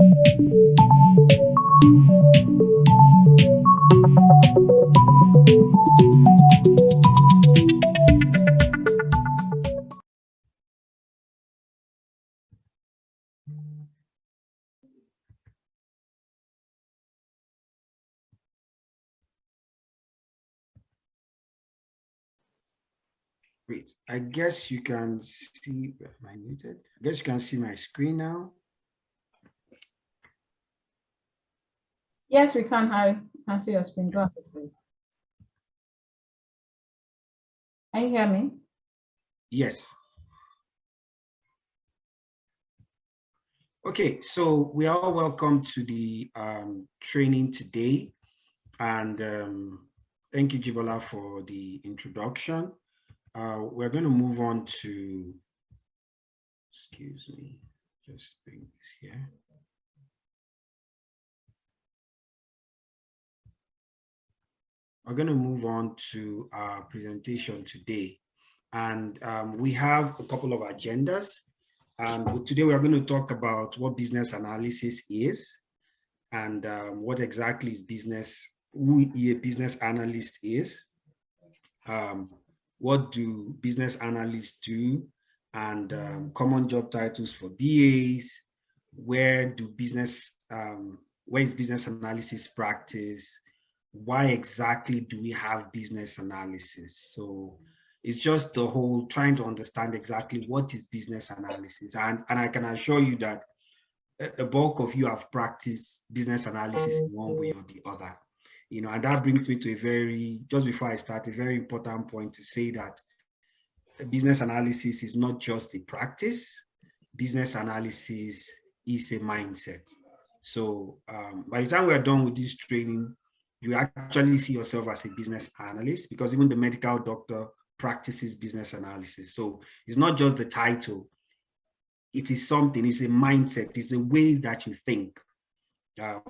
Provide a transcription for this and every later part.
Great. I guess you can see, am I muted? I guess you can see my screen now. Yes, we can, Harry. I can see your screen. Go ahead, please. Can you hear me? Yes. Okay, so we are all welcome to the training today. And thank you, Jibola, for the introduction. We're going to move on to, excuse me, just bring this here. We're going to move on to our presentation today. And we have a couple of agendas. Today we are going to talk about what business analysis is and what exactly is who a business analyst is. What do business analysts do, and common job titles for BAs, where is business analysis practice, why exactly do we have business analysis? So it's just the whole trying to understand exactly what is business analysis. And I can assure you that the bulk of you have practiced business analysis in one way or the other. You know, and that brings me to just before I start, a very important point to say that business analysis is not just a practice. Business analysis is a mindset. So by the time we are done with this training, you actually see yourself as a business analyst, because even the medical doctor practices business analysis. So it's not just the title. It is something, it's a mindset, it's a way that you think.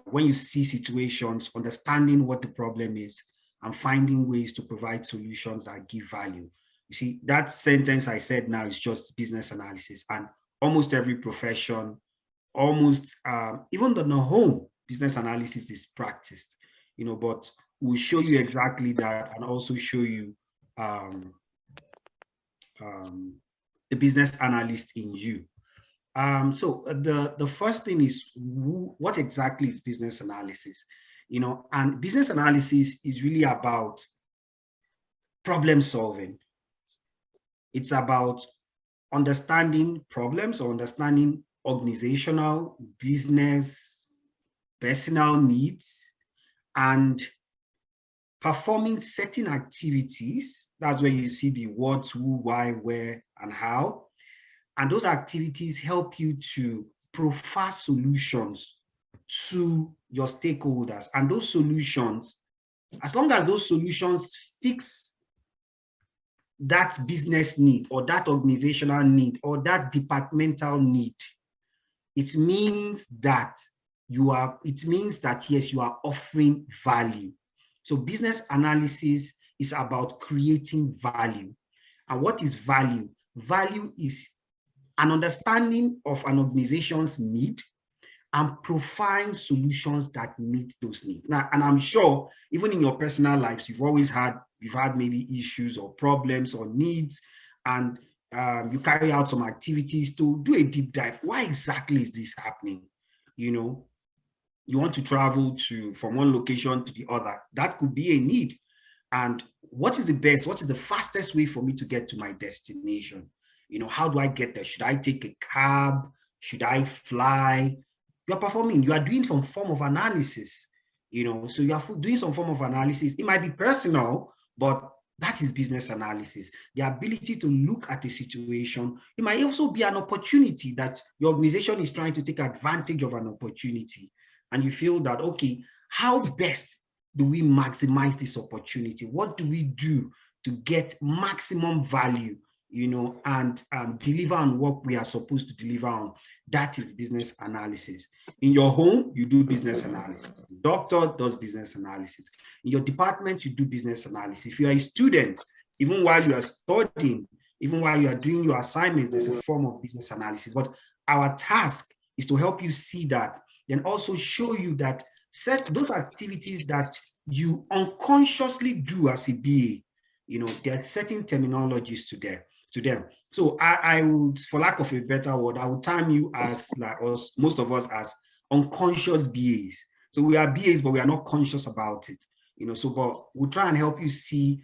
When you see situations, understanding what the problem is and finding ways to provide solutions that give value. You see, that sentence I said now is just business analysis, and almost every profession, almost even in the home, business analysis is practiced, you know, but we'll show you exactly that and also show you the business analyst in you. So the first thing is, what exactly is business analysis? You know, and business analysis is really about problem solving. It's about understanding problems or understanding organizational, business, personal needs, and performing certain activities. That's where you see the what, who, why, where, and how. And those activities help you to profile solutions to your stakeholders. And those solutions, as long as those solutions fix that business need or that organizational need or that departmental need, it means that yes, you are offering value. So business analysis is about creating value. And what is value? Value is an understanding of an organization's need and providing solutions that meet those needs. Now, and I'm sure even in your personal lives, you've had maybe issues or problems or needs, and you carry out some activities to do a deep dive. Why exactly is this happening? You know, you want to travel from one location to the other. That could be a need. And what is the fastest way for me to get to my destination? You know, how do I get there? Should I take a cab? Should I fly? You are doing some form of analysis, you know, so you are doing some form of analysis. It might be personal, but that is business analysis. The ability to look at a situation. It might also be an opportunity that your organization is trying to take advantage of an opportunity. And you feel that, okay, how best do we maximize this opportunity? What do we do to get maximum value, you know, and deliver on what we are supposed to deliver on? That is business analysis. In your home, you do business analysis. The doctor does business analysis. In your department, you do business analysis. If you are a student, even while you are studying, even while you are doing your assignments, there's a form of business analysis. But our task is to help you see that then also show you that set those activities that you unconsciously do as a BA, you know, there are certain terminologies to them. So I would, for lack of a better word, I would term you as, like us, most of us, as unconscious BAs. So we are BAs, but we are not conscious about it, you know. So, but we'll try and help you see,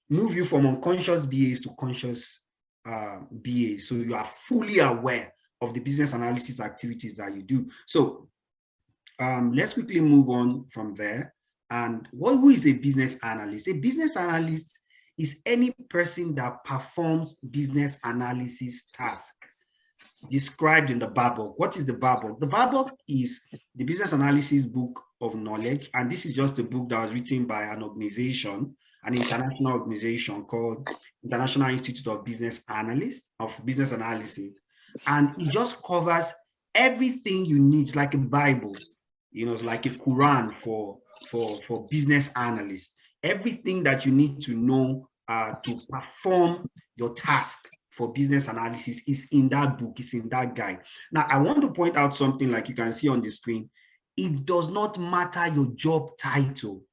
move you from unconscious BAs to conscious BAs, so you are fully aware of the business analysis activities that you do. So let's quickly move on from there. And who is a business analyst? A business analyst is any person that performs business analysis tasks described in the BABOK. What is the BABOK? The BABOK is the business analysis book of knowledge. And this is just a book that was written by an organization, an international organization called International Institute of Business Analysts, of Business Analysis. And it just covers everything you need. It's like a Bible, you know, it's like a Quran for business analysts. Everything that you need to know to perform your task for business analysis is in that book, is in that guide. Now, I want to point out something, like you can see on the screen. It does not matter your job title,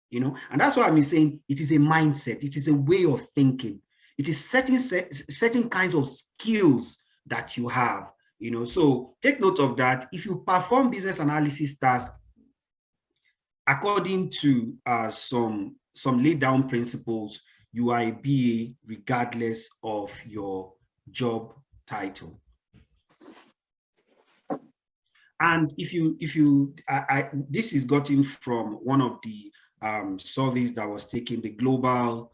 you know, and that's why I'm saying it is a mindset. It is a way of thinking. It is certain kinds of skills that you have, you know. So take note of that. If you perform business analysis tasks according to some laid down principles, you are a BA regardless of your job title. And this is gotten from one of the surveys that was taken, the global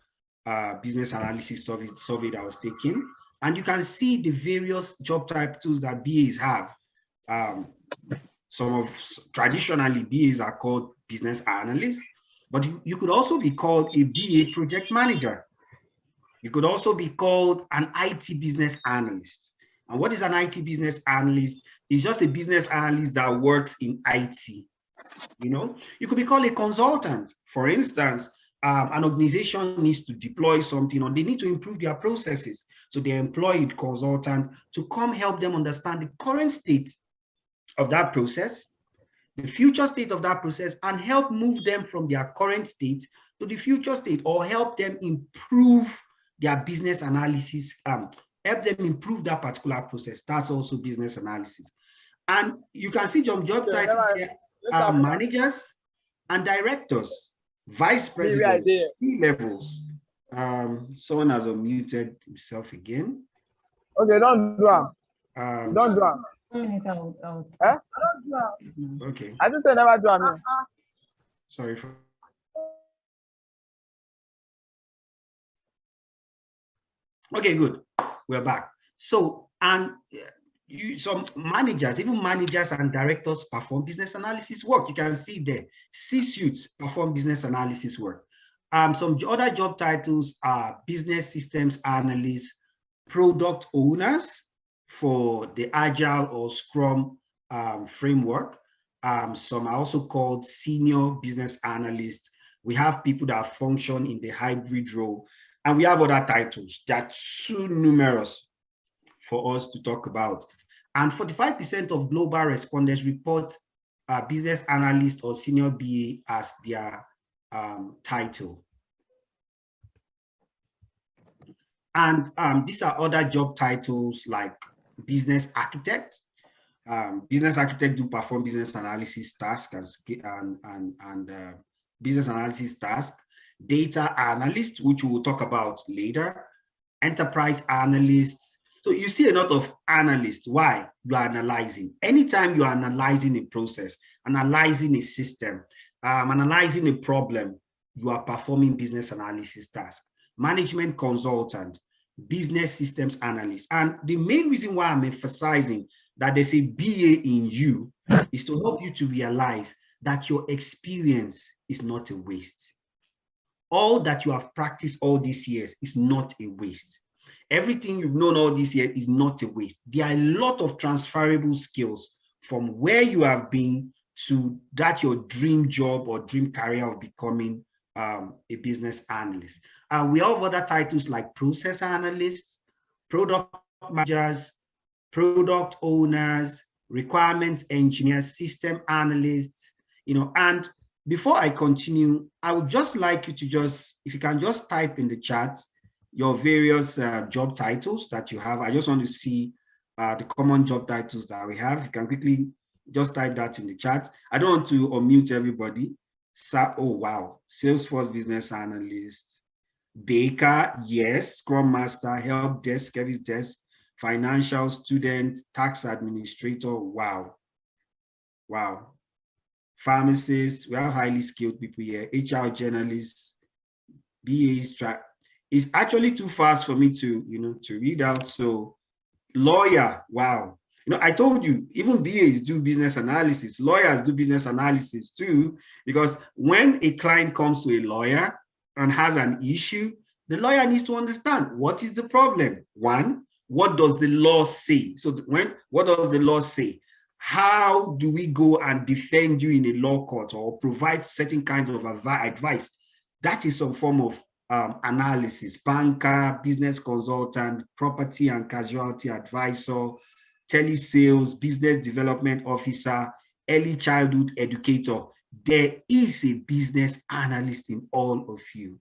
business analysis survey that was taken. And you can see the various job titles that BAs have. Traditionally, BAs are called business analysts, but you could also be called a BA project manager. You could also be called an IT business analyst. And what is an IT business analyst? It's just a business analyst that works in IT. You know, you could be called a consultant. For instance, an organization needs to deploy something, or they need to improve their processes. So they employ a consultant to come help them understand the current state of that process, the future state of that process, and help move them from their current state to the future state, or help them improve their business analysis, help them improve that particular process. That's also business analysis. And you can see job titles here are managers and directors, vice presidents, C-levels. Someone has unmuted himself again. Okay, don't do it. Don't do it. Eh? Okay. I just said never do it. Sorry for. Okay, good. We're back. So, and some managers, even managers and directors, perform business analysis work. You can see there, C-suites perform business analysis work. Some other job titles are business systems analysts, product owners for the Agile or Scrum framework. Some are also called senior business analysts. We have people that function in the hybrid role, and we have other titles that are too numerous for us to talk about. And 45% of global respondents report business analyst or senior BA as their title. And these are other job titles like business architect. Business architect do perform business analysis tasks and business analysis tasks. Data analyst, which we will talk about later. Enterprise analysts. So you see a lot of analysts. Why? You are analyzing. Anytime you are analyzing a process, analyzing a system, analyzing a problem, you are performing business analysis tasks. Management consultant, business systems analyst. And the main reason why I'm emphasizing that there's a BA in you is to help you to realize that your experience is not a waste. All that you have practiced all these years is not a waste. Everything you've known all these years is not a waste. There are a lot of transferable skills from where you have been to that your dream job or dream career of becoming a business analyst. We have other titles like process analysts, product managers, product owners, requirements engineer, system analyst, and before I continue, I would just like you to if you can just type in the chat your various job titles that you have. I just want to see the common job titles that we have. You can quickly just type that in the chat. I don't want to unmute everybody. Oh, wow. Salesforce Business Analyst. Baker, yes. Scrum Master, Help Desk, Service Desk, Financial Student, Tax Administrator. Wow. Wow. Pharmacists, we have highly skilled people here. HR Journalists, BAs. It's actually too fast for me to, to read out. So lawyer, wow. I told you, even BAs do business analysis. Lawyers do business analysis too, because when a client comes to a lawyer and has an issue, the lawyer needs to understand what is the problem. One, what does the law say? So what does the law say? How do we go and defend you in a law court or provide certain kinds of advice? That is some form of analysis. Banker, business consultant, property and casualty advisor, telesales, business development officer, early childhood educator. There is a business analyst in all of you.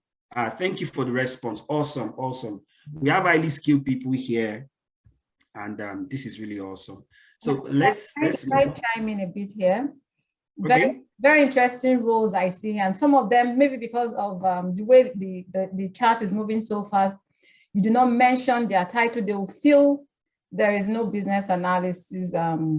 Thank you for the response. Awesome, awesome. We have highly skilled people here, and this is really awesome. So let's chime in a bit here. Okay. Very interesting roles I see, and some of them maybe because of the way the chart is moving so fast, you do not mention their title. They will feel there is no business analysis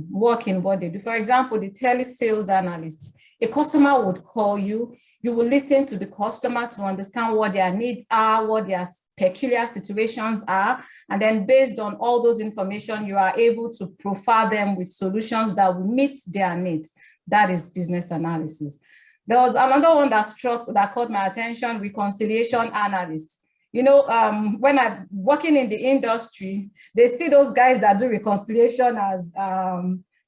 work in what they do. For example, the telesales analyst. A customer would call you. You will listen to the customer to understand what their needs are, what their peculiar situations are, and then based on all those information, you are able to profile them with solutions that will meet their needs. That is business analysis. There was another one that caught my attention, reconciliation analyst. When I'm working in the industry, they see those guys that do reconciliation as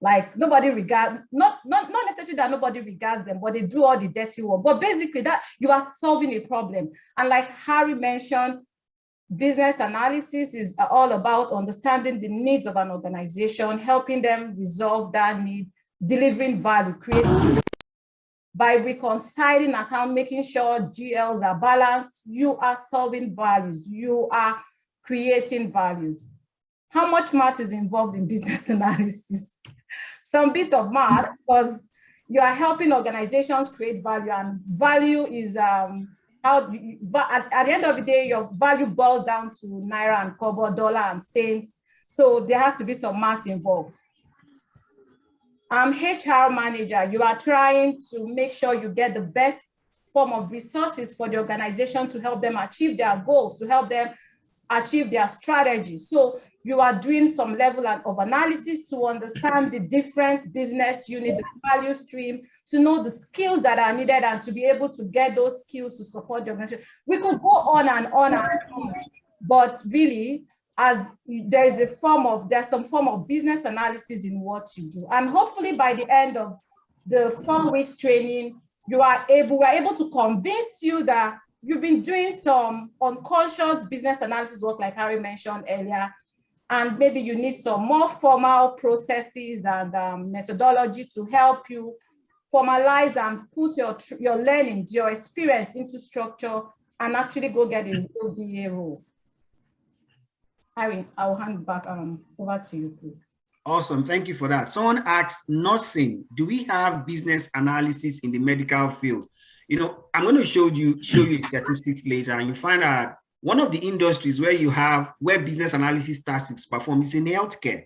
like nobody regards, not necessarily that nobody regards them, but they do all the dirty work. But basically that you are solving a problem. And like Harry mentioned, business analysis is all about understanding the needs of an organization, helping them resolve that need, delivering value, creating by reconciling account, making sure GLs are balanced. You are solving values. You are creating values. How much math is involved in business analysis? Some bits of math, because you are helping organizations create value, and value is at the end of the day, your value boils down to naira and kobo, dollar and cents. So there has to be some math involved. HR manager, you are trying to make sure you get the best form of resources for the organization to help them achieve their goals, to help them achieve their strategy. So you are doing some level of analysis to understand the different business units, the value stream, to know the skills that are needed and to be able to get those skills to support the organization. We could go on and on and on, but really, as there's some form of business analysis in what you do. And hopefully by the end of the 4 weeks training, we're able to convince you that you've been doing some unconscious business analysis work, like Harry mentioned earlier, and maybe you need some more formal processes and methodology to help you formalize and put your learning, your experience into structure and actually go get a real BA role. Harry, I'll hand back over to you, please. Awesome, thank you for that. Someone asked, nursing, do we have business analysis in the medical field? I'm going to show you statistics later, and you find out one of the industries where business analysis tasks perform is in healthcare.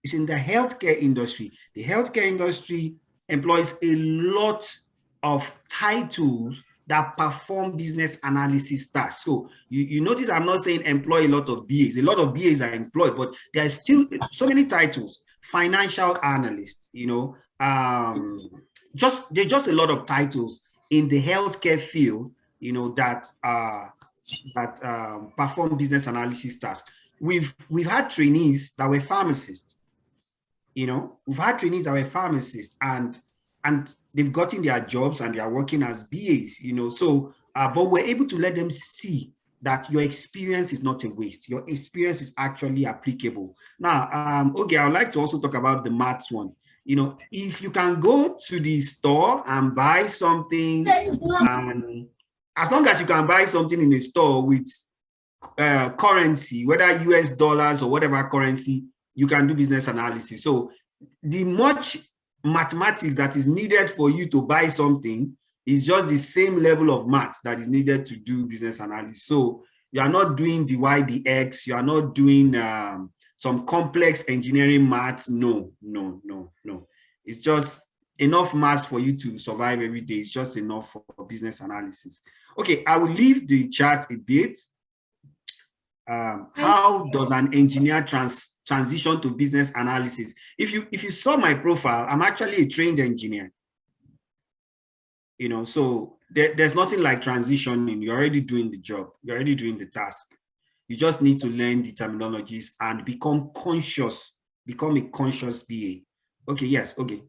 It's in the healthcare industry. The healthcare industry employs a lot of titles that perform business analysis tasks. So you notice I'm not saying employ a lot of BAs. A lot of BAs are employed, but there are still so many titles. Financial analyst, there's just a lot of titles in the healthcare field, that perform business analysis tasks. We've had trainees that were pharmacists. We've had trainees that were pharmacists, and they've gotten their jobs and they are working as BAs. So but we're able to let them see that your experience is not a waste. Your experience is actually applicable. Now, okay, I would like to also talk about the maths one. If you can go to the store and buy something, and as long as you can buy something in a store with currency, whether US dollars or whatever currency, you can do business analysis. So the much mathematics that is needed for you to buy something is just the same level of maths that is needed to do business analysis. So you are not doing the Y, the X, you are not doing some complex engineering maths. No. It's just enough maths for you to survive every day. It's just enough for business analysis. Okay, I will leave the chat a bit. How does an engineer transition to business analysis? If you saw my profile, I'm actually a trained engineer. So there's nothing like transitioning. You're already doing the job. You're already doing the task. You just need to learn the terminologies and become conscious, become a conscious BA. Okay, yes, okay.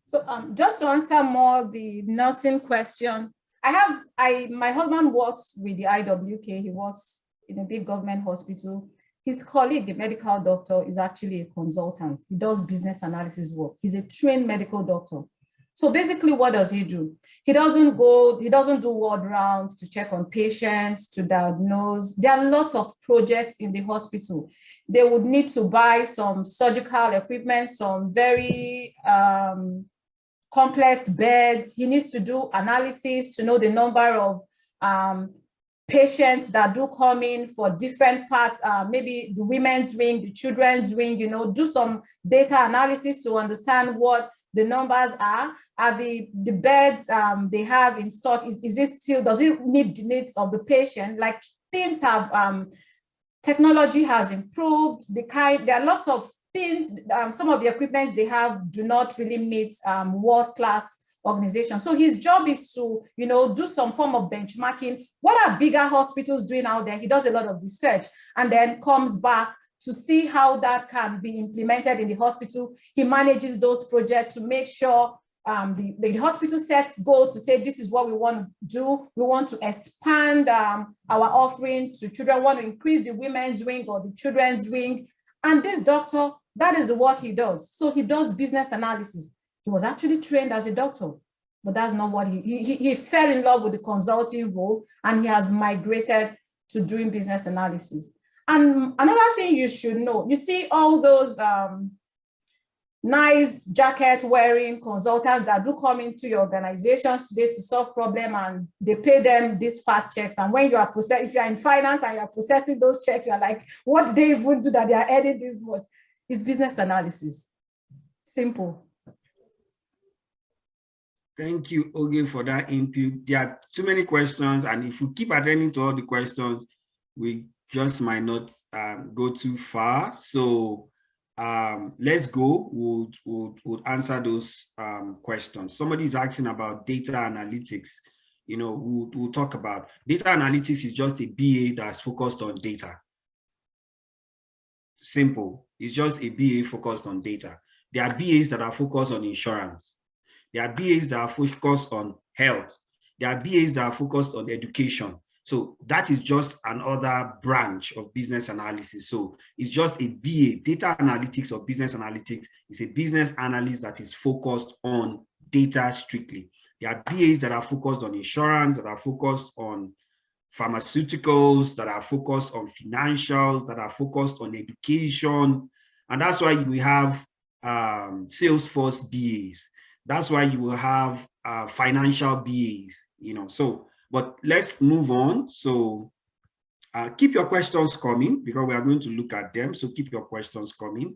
So just to answer more the nursing question, my husband works with the IWK. He works in a big government hospital. His colleague, the medical doctor, is actually a consultant. He does business analysis work. He's a trained medical doctor. So basically, what does he do? He doesn't do ward rounds to check on patients, to diagnose. There are lots of projects in the hospital. They would need to buy some surgical equipment, some very complex beds. He needs to do analysis to know the number of patients that do come in for different parts, maybe the women's wing, the children's wing, do some data analysis to understand what the numbers are the beds they have in stock. Does it meet the needs of the patient? Like, things have, technology has improved. There are lots of things, some of the equipments they have do not really meet world-class organizations. So his job is to, do some form of benchmarking. What are bigger hospitals doing out there? He does a lot of research and then comes back to see how that can be implemented in the hospital. He manages those projects to make sure the hospital sets goals to say, this is what we want to do. We want to expand our offering to children, want to increase the women's wing or the children's wing. And this doctor, that is what he does. So he does business analysis. He was actually trained as a doctor, but that's not what he fell in love with the consulting role, and he has migrated to doing business analysis. And another thing you should know, you see all those nice jacket wearing consultants that do come into your organizations today to solve problems, and they pay them these fat checks. And when you are if you're in finance and you're processing those checks, you're like, what do they even do that they are earning this much? It's business analysis. Simple. Thank you, Oge, for that input. There are too many questions, and if we keep attending to all the questions, we just might not go too far. So let's go. We'll answer those questions. Somebody is asking about data analytics. We'll talk about data analytics. Is just a BA that's focused on data. Simple. It's just a BA focused on data. There are BAs that are focused on insurance. There are BAs that are focused on health. There are BAs that are focused on education. So that is just another branch of business analysis. So it's just a BA, data analytics or business analytics. It's a business analyst that is focused on data strictly. There are BAs that are focused on insurance, that are focused on pharmaceuticals, that are focused on financials, that are focused on education. And that's why we have Salesforce BAs. That's why you will have financial BAs, so, but let's move on. So keep your questions coming because we are going to look at them. So keep your questions coming.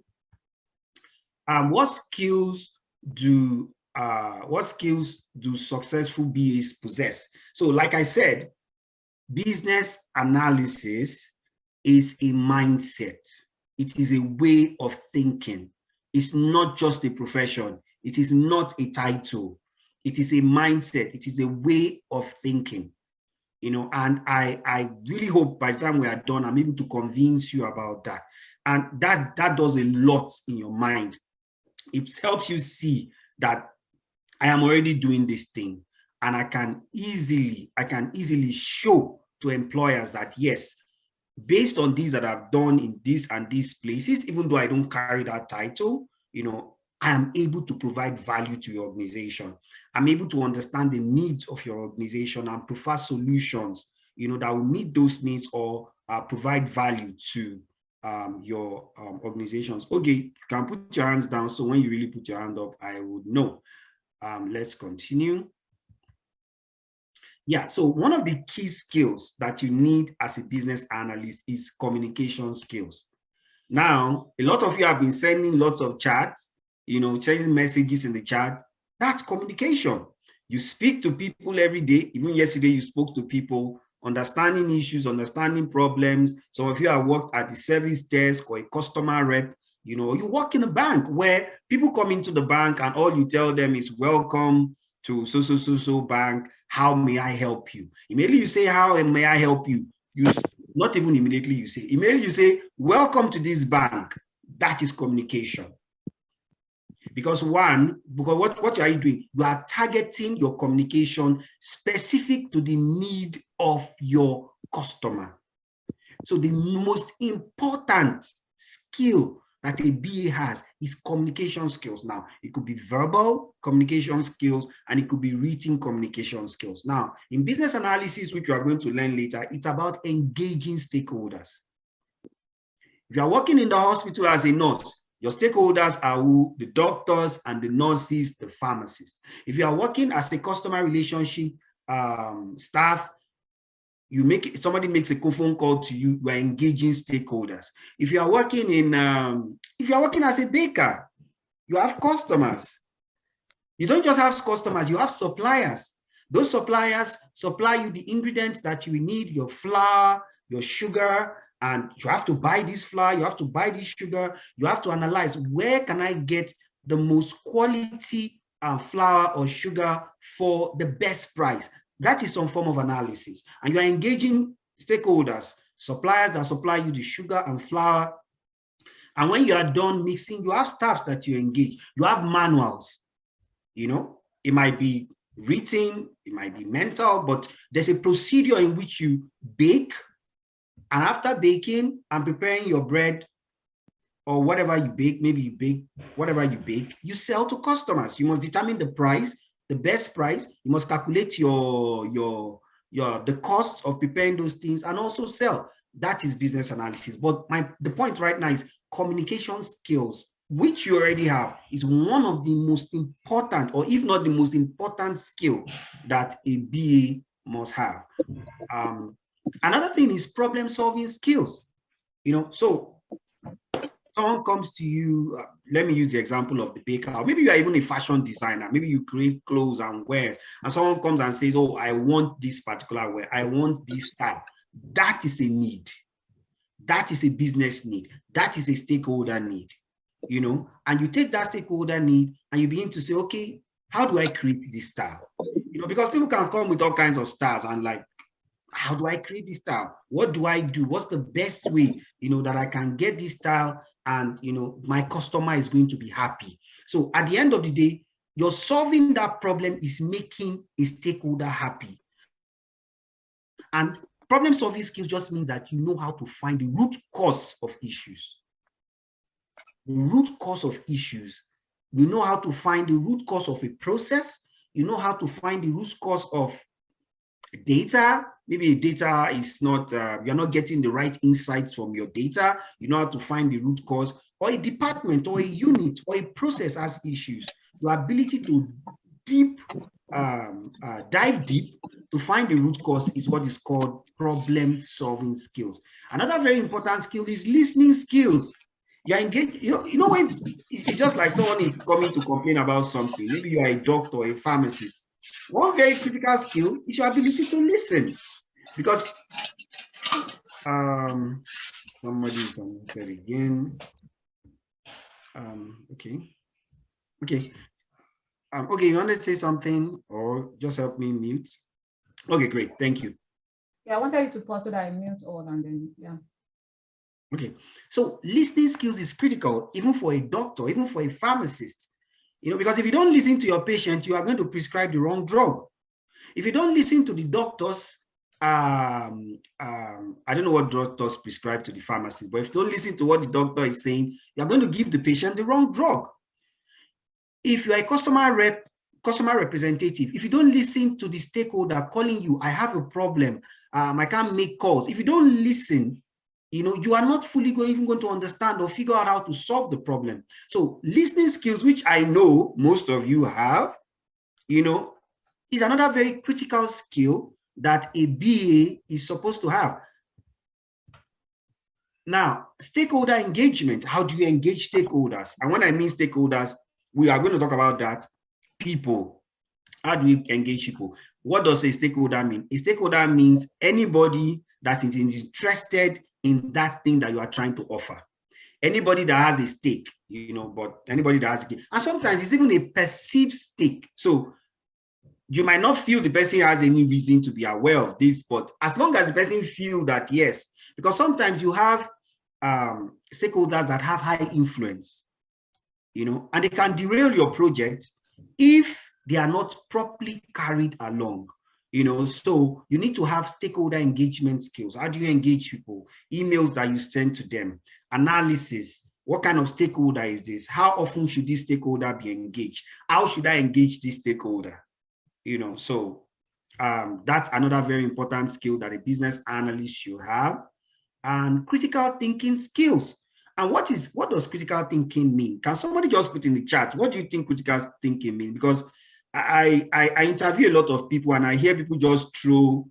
What skills do successful BAs possess? So like I said, business analysis is a mindset. It is a way of thinking. It's not just a profession. It is not a title. It is a mindset. It is a way of thinking, and I really hope by the time we are done, I'm able to convince you about that. And that does a lot in your mind. It helps you see that I am already doing this thing, and I can easily show to employers that, yes, based on these that I've done in this and these places, even though I don't carry that title, I am able to provide value to your organization. I'm able to understand the needs of your organization and prefer solutions, that will meet those needs or provide value to your organizations. Okay, you can put your hands down. So when you really put your hand up, I would know. Let's continue. Yeah, so one of the key skills that you need as a business analyst is communication skills. Now, a lot of you have been sending lots of chats, sending messages in the chat. That's communication. You speak to people every day. Even yesterday, you spoke to people, understanding issues, understanding problems. Some of you have worked at the service desk or a customer rep. You work in a bank where people come into the bank and all you tell them is, welcome to so bank. How may I help you? Immediately you say, how may I help you? Not even immediately you say, immediately you say, welcome to this bank. That is communication. Because what are you doing? You are targeting your communication specific to the need of your customer. So the most important skill that a BA has is communication skills. Now, it could be verbal communication skills and it could be written communication skills. Now, in business analysis, which we are going to learn later, it's about engaging stakeholders. If you are working in the hospital as a nurse, your stakeholders are who? The doctors and the nurses, the pharmacists. If you are working as a customer relationship staff, somebody makes a phone call to you, you are engaging stakeholders. If you are working as a baker, you have customers. You don't just have customers, you have suppliers. Those suppliers supply you the ingredients that you need, your flour, your sugar, and you have to buy this flour, you have to buy this sugar, you have to analyze, where can I get the most quality flour or sugar for the best price? That is some form of analysis. And you are engaging stakeholders, suppliers that supply you the sugar and flour. And when you are done mixing, you have staffs that you engage. You have manuals. It might be written, it might be mental, but there's a procedure in which you bake. And after baking and preparing your bread or whatever you bake, maybe you bake whatever you bake, you sell to customers. You must determine the price, the best price. You must calculate the costs of preparing those things and also sell. That is business analysis. But the point right now is communication skills, which you already have, is one of the most important, or if not the most important skill that a BA must have. Another thing is problem solving skills. So someone comes to you, let me use the example of the baker, or maybe you are even a fashion designer, maybe you create clothes and wares, and someone comes and says, oh, I want this particular wear, I want this style. That is a need. That is a business need. That is a stakeholder need, and you take that stakeholder need and you begin to say, okay, how do I create this style? Because people can come with all kinds of styles and like, how do I create this style? What do I do? What's the best way, that I can get this style and, my customer is going to be happy. So at the end of the day, you're solving that problem is making a stakeholder happy. And problem solving skills just mean that you know how to find the root cause of issues. The root cause of issues. You know how to find the root cause of a process. You know how to find the root cause of data. Maybe data is not, you're not getting the right insights from your data. You know how to find the root cause, or a department or a unit or a process has issues. Your ability to dive deep to find the root cause is what is called problem solving skills. Another very important skill is listening skills. You're engaged, when it's just like someone is coming to complain about something. Maybe you are a doctor or a pharmacist. One very critical skill is your ability to listen, because somebody is unmuted again. Okay, you want to say something or just help me mute? Okay, great, thank you. Yeah, I wanted you to pause so that I mute all and then, yeah. Okay, so listening skills is critical, even for a doctor, even for a pharmacist. Because if you don't listen to your patient, you are going to prescribe the wrong drug. If you don't listen to the doctors, I don't know what doctors prescribe to the pharmacy, but if you don't listen to what the doctor is saying, you're going to give the patient the wrong drug. If you're a customer representative, if you don't listen to the stakeholder calling you, I have a problem, I can't make calls. If you don't listen, you are not fully even going to understand or figure out how to solve the problem. So listening skills, which I know most of you have, is another very critical skill that a BA is supposed to have. Now, stakeholder engagement. How do you engage stakeholders? And when I mean stakeholders, we are going to talk about that. People. How do we engage people? What does a stakeholder mean? A stakeholder means anybody that is interested in that thing that you are trying to offer. Anybody that has a stake, but anybody that has a stake. And sometimes it's even a perceived stake. So you might not feel the person has any reason to be aware of this, but as long as the person feels that, yes, because sometimes you have stakeholders that have high influence, and they can derail your project if they are not properly carried along. So you need to have stakeholder engagement skills. How do you engage people? Emails that you send to them, analysis. What kind of stakeholder is this? How often should this stakeholder be engaged? How should I engage this stakeholder? So that's another very important skill that a business analyst should have. And critical thinking skills. And what does critical thinking mean? Can somebody just put in the chat, what do you think critical thinking means? Because I interview a lot of people and I hear people just throw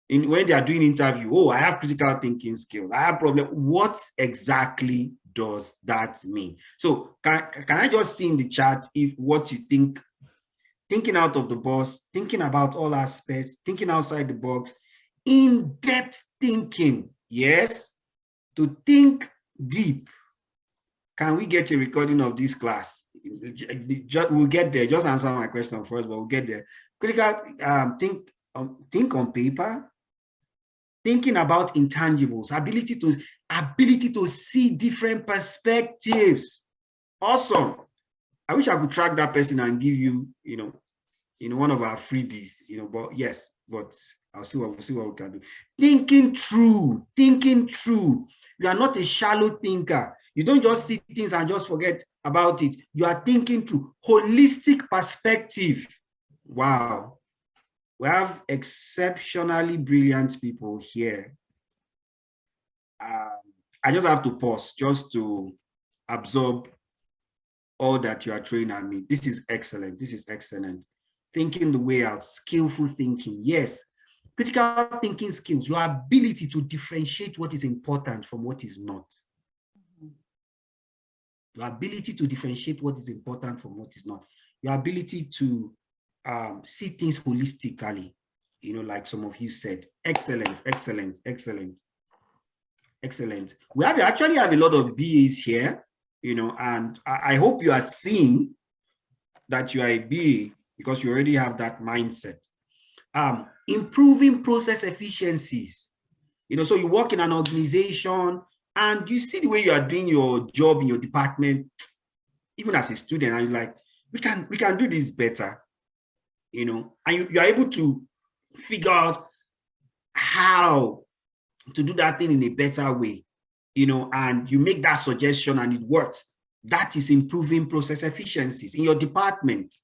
in when they are doing interview, oh, I have critical thinking skills, I have problem. What exactly does that mean? So can I just see in the chat if what you think, thinking out of the box, thinking about all aspects, thinking outside the box, in-depth thinking, yes, to think deep. Can we get a recording of this class? We'll get there. Just answer my question first, but we'll get there. Critical, think on paper, thinking about intangibles, ability to see different perspectives. Awesome. I wish I could track that person and give you, one of our freebies, but yes, but we'll see what we can do. Thinking true. You are not a shallow thinker. You don't just see things and just forget about it. You are thinking through. Holistic perspective. Wow. We have exceptionally brilliant people here. I just have to pause just to absorb all that you are throwing at me. This is excellent. Thinking the way out, skillful thinking. Yes. Critical thinking skills, your ability to differentiate what is important from what is not. Your ability to differentiate what is important from what is not. Your ability to see things holistically, like some of you said. Excellent. We actually have a lot of BAs here, and I hope you are seeing that you are a BA because you already have that mindset. Improving process efficiencies. So you work in an organization and you see the way you are doing your job in your department, even as a student, and you're like, we can do this better, and you are able to figure out how to do that thing in a better way, and you make that suggestion and it works. That is improving process efficiencies in your department.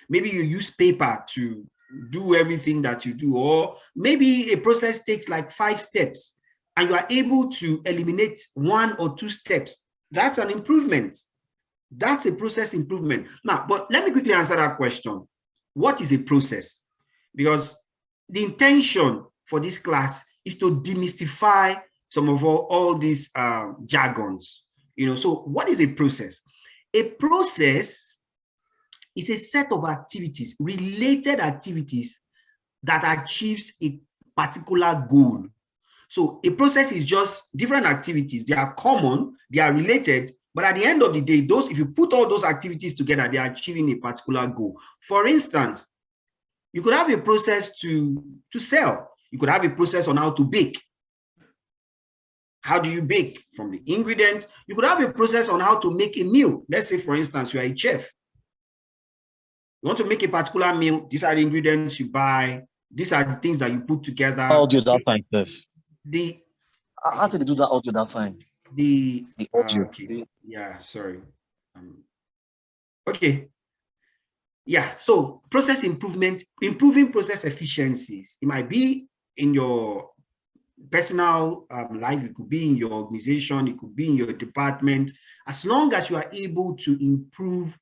Maybe you use paper to do everything that you do, or maybe a process takes like 5 steps and you are able to eliminate 1 or 2 steps. That's an improvement. That's a process improvement. Now, but let me quickly answer that question. What is a process? Because the intention for this class is to demystify some of all these jargons. So what is a process? A process is a set of activities, related activities that achieves a particular goal. So a process is just different activities. They are common, they are related, but at the end of the day, if you put all those activities together, they are achieving a particular goal. For instance, you could have a process to sell. You could have a process on how to bake. How do you bake? From the ingredients. You could have a process on how to make a meal. Let's say, for instance, you are a chef. You want to make a particular meal. These are the ingredients you buy. These are the things that you put together. Audio that time, first. How did they do that audio that time? The audio. Okay. Yeah, sorry. Okay. Yeah, so process improvement, improving process efficiencies. It might be in your personal life, it could be in your organization, it could be in your department. As long as you are able to improve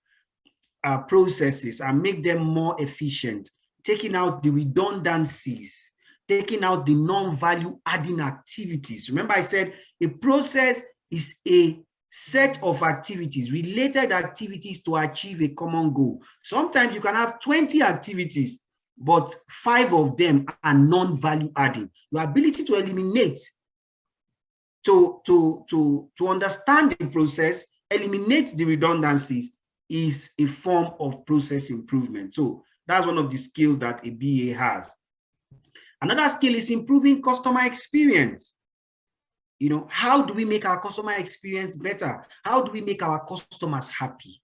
processes and make them more efficient, taking out the redundancies, taking out the non-value adding activities. Remember I said a process is a set of activities, related activities to achieve a common goal. Sometimes you can have 20 activities, but 5 of them are non-value adding. Your ability to eliminate, to understand the process, eliminate the redundancies is a form of process improvement. So that's one of the skills that a BA has. Another skill is improving customer experience. You know, how do we make our customer experience better? How do we make our customers happy?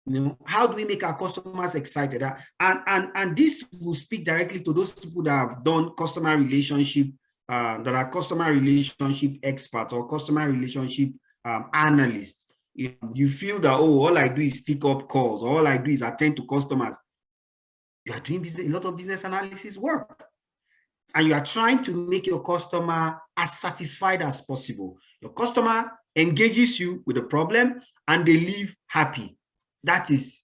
You know, how do we make our customers excited? And this will speak directly to those people that have done customer relationship, that are customer relationship experts or customer relationship analysts. You feel that, oh, all I do is pick up calls, or all I do is attend to customers. You are doing business, a lot of business analysis work. And you are trying to make your customer as satisfied as possible. Your customer engages you with a problem and they leave happy. That is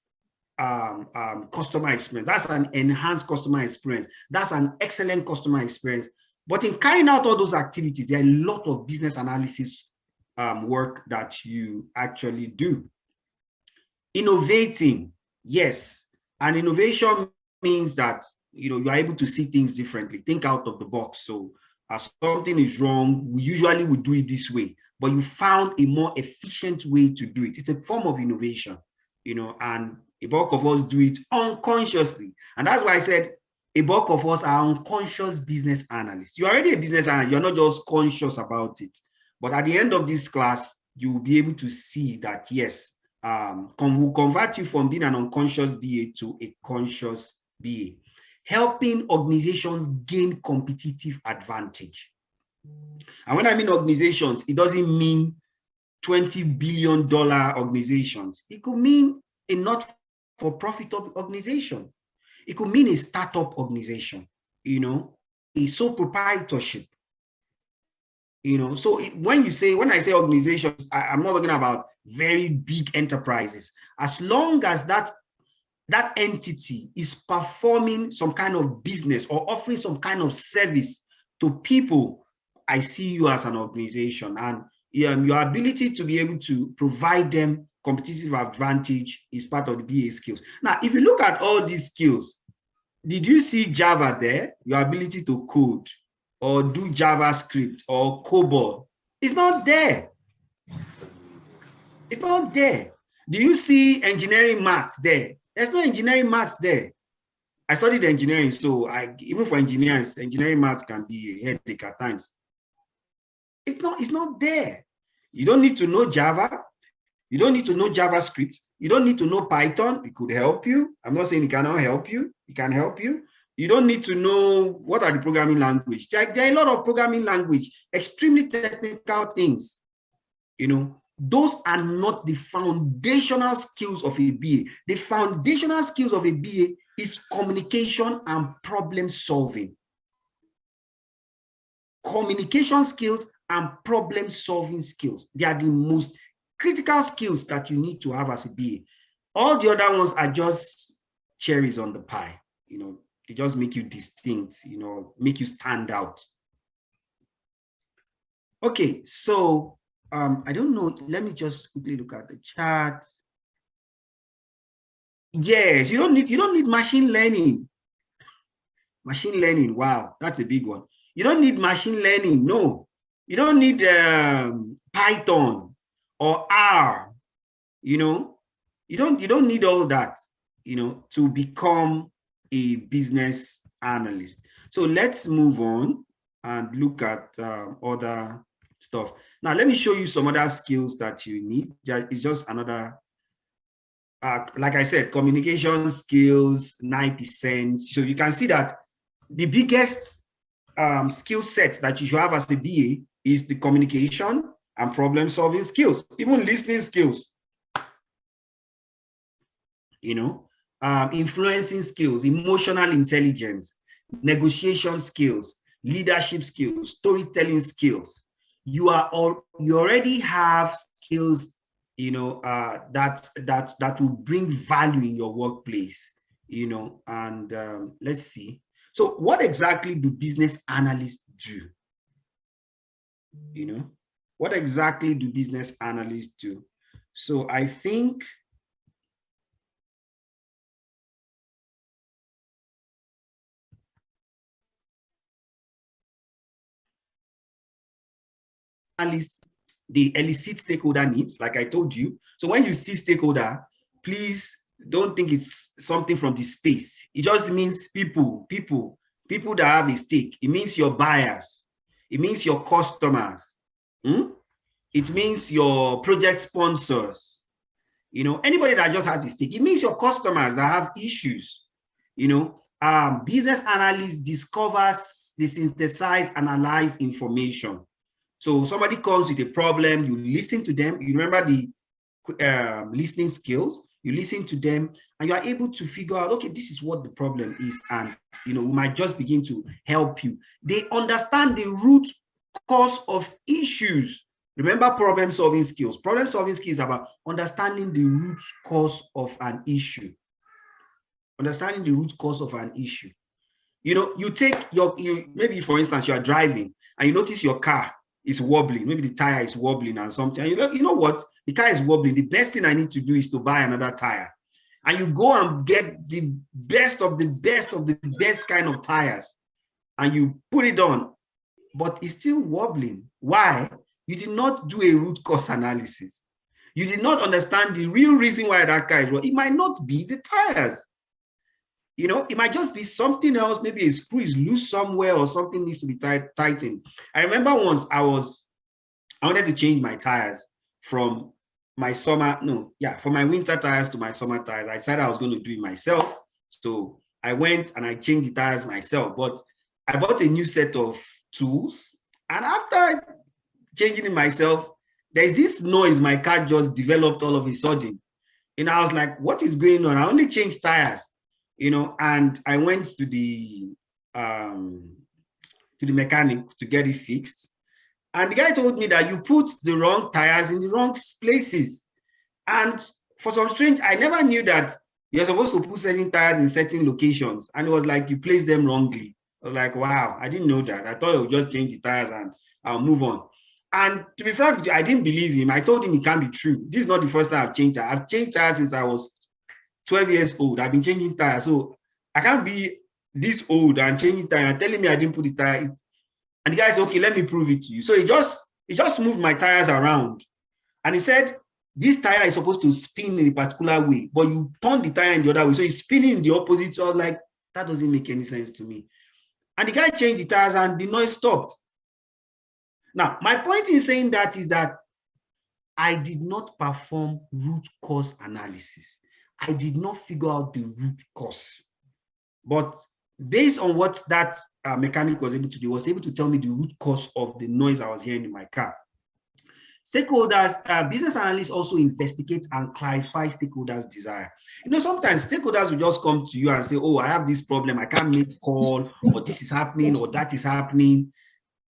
customer experience. That's an enhanced customer experience. That's an excellent customer experience. But in carrying out all those activities, there are a lot of business analysis work that you actually do. Innovating, yes. And innovation means that you are able to see things differently, think out of the box. So as something is wrong, we usually would do it this way, but you found a more efficient way to do it. It's a form of innovation, and a bulk of us do it unconsciously. And that's why I said a bulk of us are unconscious business analysts. You're already a business analyst, you're not just conscious about it. But at the end of this class, you will be able to see that, yes, we'll convert you from being an unconscious BA to a conscious BA. Helping organizations gain competitive advantage. And when I mean organizations, it doesn't mean $20 billion organizations. It could mean a not-for-profit organization. It could mean a startup organization, a sole proprietorship. So when I say organizations, I'm not talking about very big enterprises. As long as that entity is performing some kind of business or offering some kind of service to people, I see you as an organization, and your ability to be able to provide them competitive advantage is part of the BA skills. Now, if you look at all these skills, did you see Java there? Your ability to code or do JavaScript or COBOL? It's not there. It's not there. Do you see engineering maths there? There's no engineering maths there. I studied engineering, so even for engineers, engineering maths can be a headache at times. It's not there. You don't need to know Java. You don't need to know JavaScript. You don't need to know Python. It could help you. I'm not saying it cannot help you. It can help you. You don't need to know what are the programming language. There are a lot of programming language, extremely technical things. Those are not the foundational skills of a BA. The foundational skills of a BA is communication and problem solving. Communication skills and problem solving skills. They are the most critical skills that you need to have as a BA. All the other ones are just cherries on the pie. They just make you distinct, make you stand out. Okay, so I don't know. Let me just quickly look at the chat. Yes, you don't need machine learning. Machine learning, wow, that's a big one. You don't need machine learning, no. You don't need Python or R. You don't need all that, to become a business analyst. So let's move on and look at other stuff. Now, let me show you some other skills that you need. It's just another like I said, communication skills, 9%. So you can see that the biggest skill set that you should have as a BA is the communication and problem solving skills, even listening skills, influencing skills, emotional intelligence, negotiation skills, leadership skills, storytelling skills. You already have skills, that will bring value in your workplace, and let's see. So what exactly do business analysts do? What exactly do business analysts do? So I think analysts, they elicit stakeholder needs, like I told you. So when you see stakeholder, please don't think it's something from the space. It just means people that have a stake. It means your buyers. It means your customers. It means your project sponsors. Anybody that just has a stake. It means your customers that have issues. Business analysts discovers, they synthesize, analyze information. So somebody comes with a problem, you listen to them. You remember the listening skills. You listen to them and you are able to figure out, okay, this is what the problem is. And, we might just begin to help you. They understand the root cause of issues. Remember problem solving skills. Problem solving skills is about understanding the root cause of an issue. Understanding the root cause of an issue. You take maybe for instance, you are driving and you notice your car is wobbling. Maybe the tire is wobbling or something. And you know what? The car is wobbling. The best thing I need to do is to buy another tire. And you go and get the best of the best kind of tires. And you put it on. But it's still wobbling. Why? You did not do a root cause analysis. You did not understand the real reason why that car is wrong. It might not be the tires. It might just be something else. Maybe a screw is loose somewhere or something needs to be tightened. I remember once I wanted to change my tires from my from my winter tires to my summer tires. I decided I was going to do it myself. So I went and I changed the tires myself. But I bought a new set of tools. And after changing it myself, there's this noise my car just developed all of a sudden. And I was like, what is going on? I only changed tires. And I went to the mechanic to get it fixed. And the guy told me that you put the wrong tires in the wrong places. And for some strange, I never knew that you're supposed to put certain tires in certain locations. And it was like you placed them wrongly. I was like, wow, I didn't know that. I thought I would just change the tires and I'll move on. And to be frank, I didn't believe him. I told him it can't be true. This is not the first time I've changed tires. I've changed tires since I was 12 years old. I've been changing tires. So I can't be this old and changing tires and telling me I didn't put the tire. And the guy said, okay, let me prove it to you. So he just moved my tires around. And he said, this tire is supposed to spin in a particular way, but you turn the tire in the other way. So it's spinning in the opposite. So I was like, that doesn't make any sense to me. And the guy changed the tires and the noise stopped. Now, my point in saying that is that I did not perform root cause analysis. I did not figure out the root cause. But based on what that mechanic was able to do, was able to tell me the root cause of the noise I was hearing in my car. Stakeholders, business analysts also investigate and clarify stakeholders' desire. Sometimes stakeholders will just come to you and say, oh, I have this problem, I can't make a call, or this is happening, or that is happening.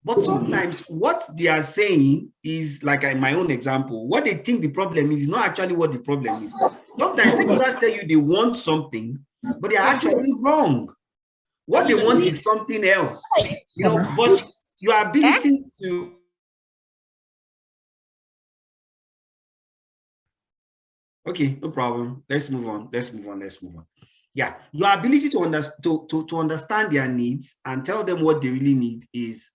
But sometimes what they are saying is, like in my own example, what they think the problem is not actually what the problem is. Sometimes stakeholders tell you they want something, but they are actually wrong. What they want is something else. But your ability to... Okay, no problem. Let's move on. Yeah, your ability to understand their needs and tell them what they really need is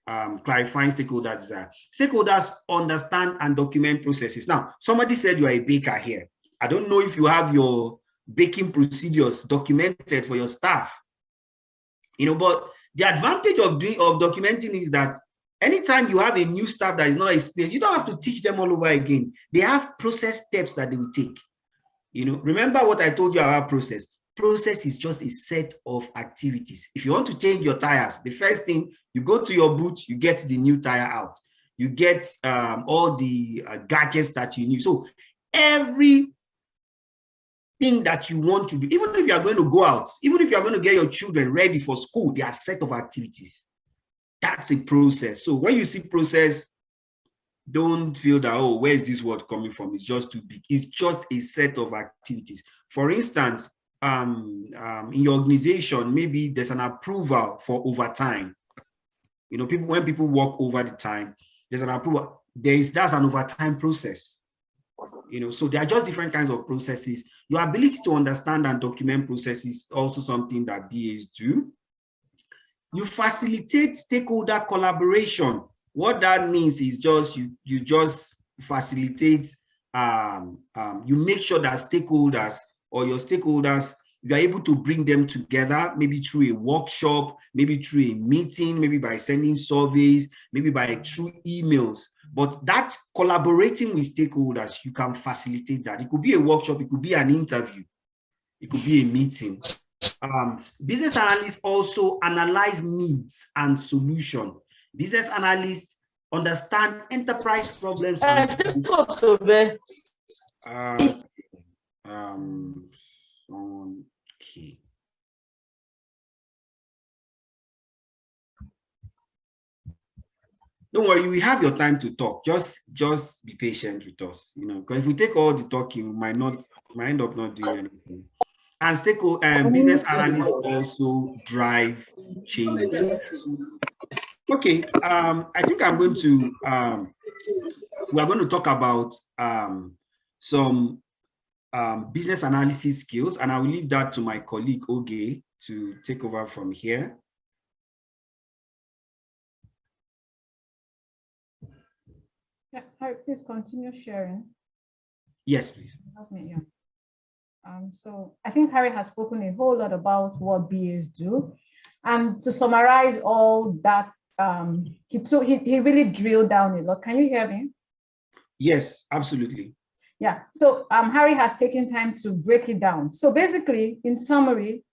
clarifying stakeholder desire. Stakeholders understand and document processes. Now, somebody said you are a baker here. I don't know if you have your baking procedures documented for your staff. But the advantage of documenting is that anytime you have a new staff that is not experienced, you don't have to teach them all over again. They have process steps that they will take. You know, remember what I told you about process. Process is just a set of activities. If you want to change your tires, the first thing, you go to your boot, you get the new tire out. You get all the gadgets that you need. So every thing that you want to do, even if you are going to go out, even if you are going to get your children ready for school, there are a set of activities. That's a process. So when you see process, don't feel that, oh, where is this word coming from? It's just too big. It's just a set of activities. For instance, in your organization, maybe there's an approval for overtime. You know, when people work over the time, there's an approval. That's an overtime process. You know, so there are just different kinds of processes. Your ability to understand and document processes is also something that BAs do. You facilitate stakeholder collaboration. What that means is just you just facilitate, you make sure that stakeholders or your stakeholders, you are able to bring them together, maybe through a workshop, maybe through a meeting, maybe by sending surveys, maybe through emails. But that collaborating with stakeholders, you can facilitate that. It could be a workshop, it could be an interview, it could be a meeting. Business analysts also analyze needs and solutions. Business analysts understand enterprise problems. Okay. Don't worry, we have your time to talk. Just be patient with us, you know, because if we take all the talking, we might end up not doing anything. And stakeholder business analysts also drive change. Okay, I think I'm going to we are going to talk about some business analysis skills, and I will leave that to my colleague Oge to take over from here. Yeah, Harry, please continue sharing. Yes, please. Yeah. So I think Harry has spoken a whole lot about what BAs do, and to summarize all that, he really drilled down a lot. Can you hear me? Yes, absolutely. Yeah. So Harry has taken time to break it down. So basically, in summary,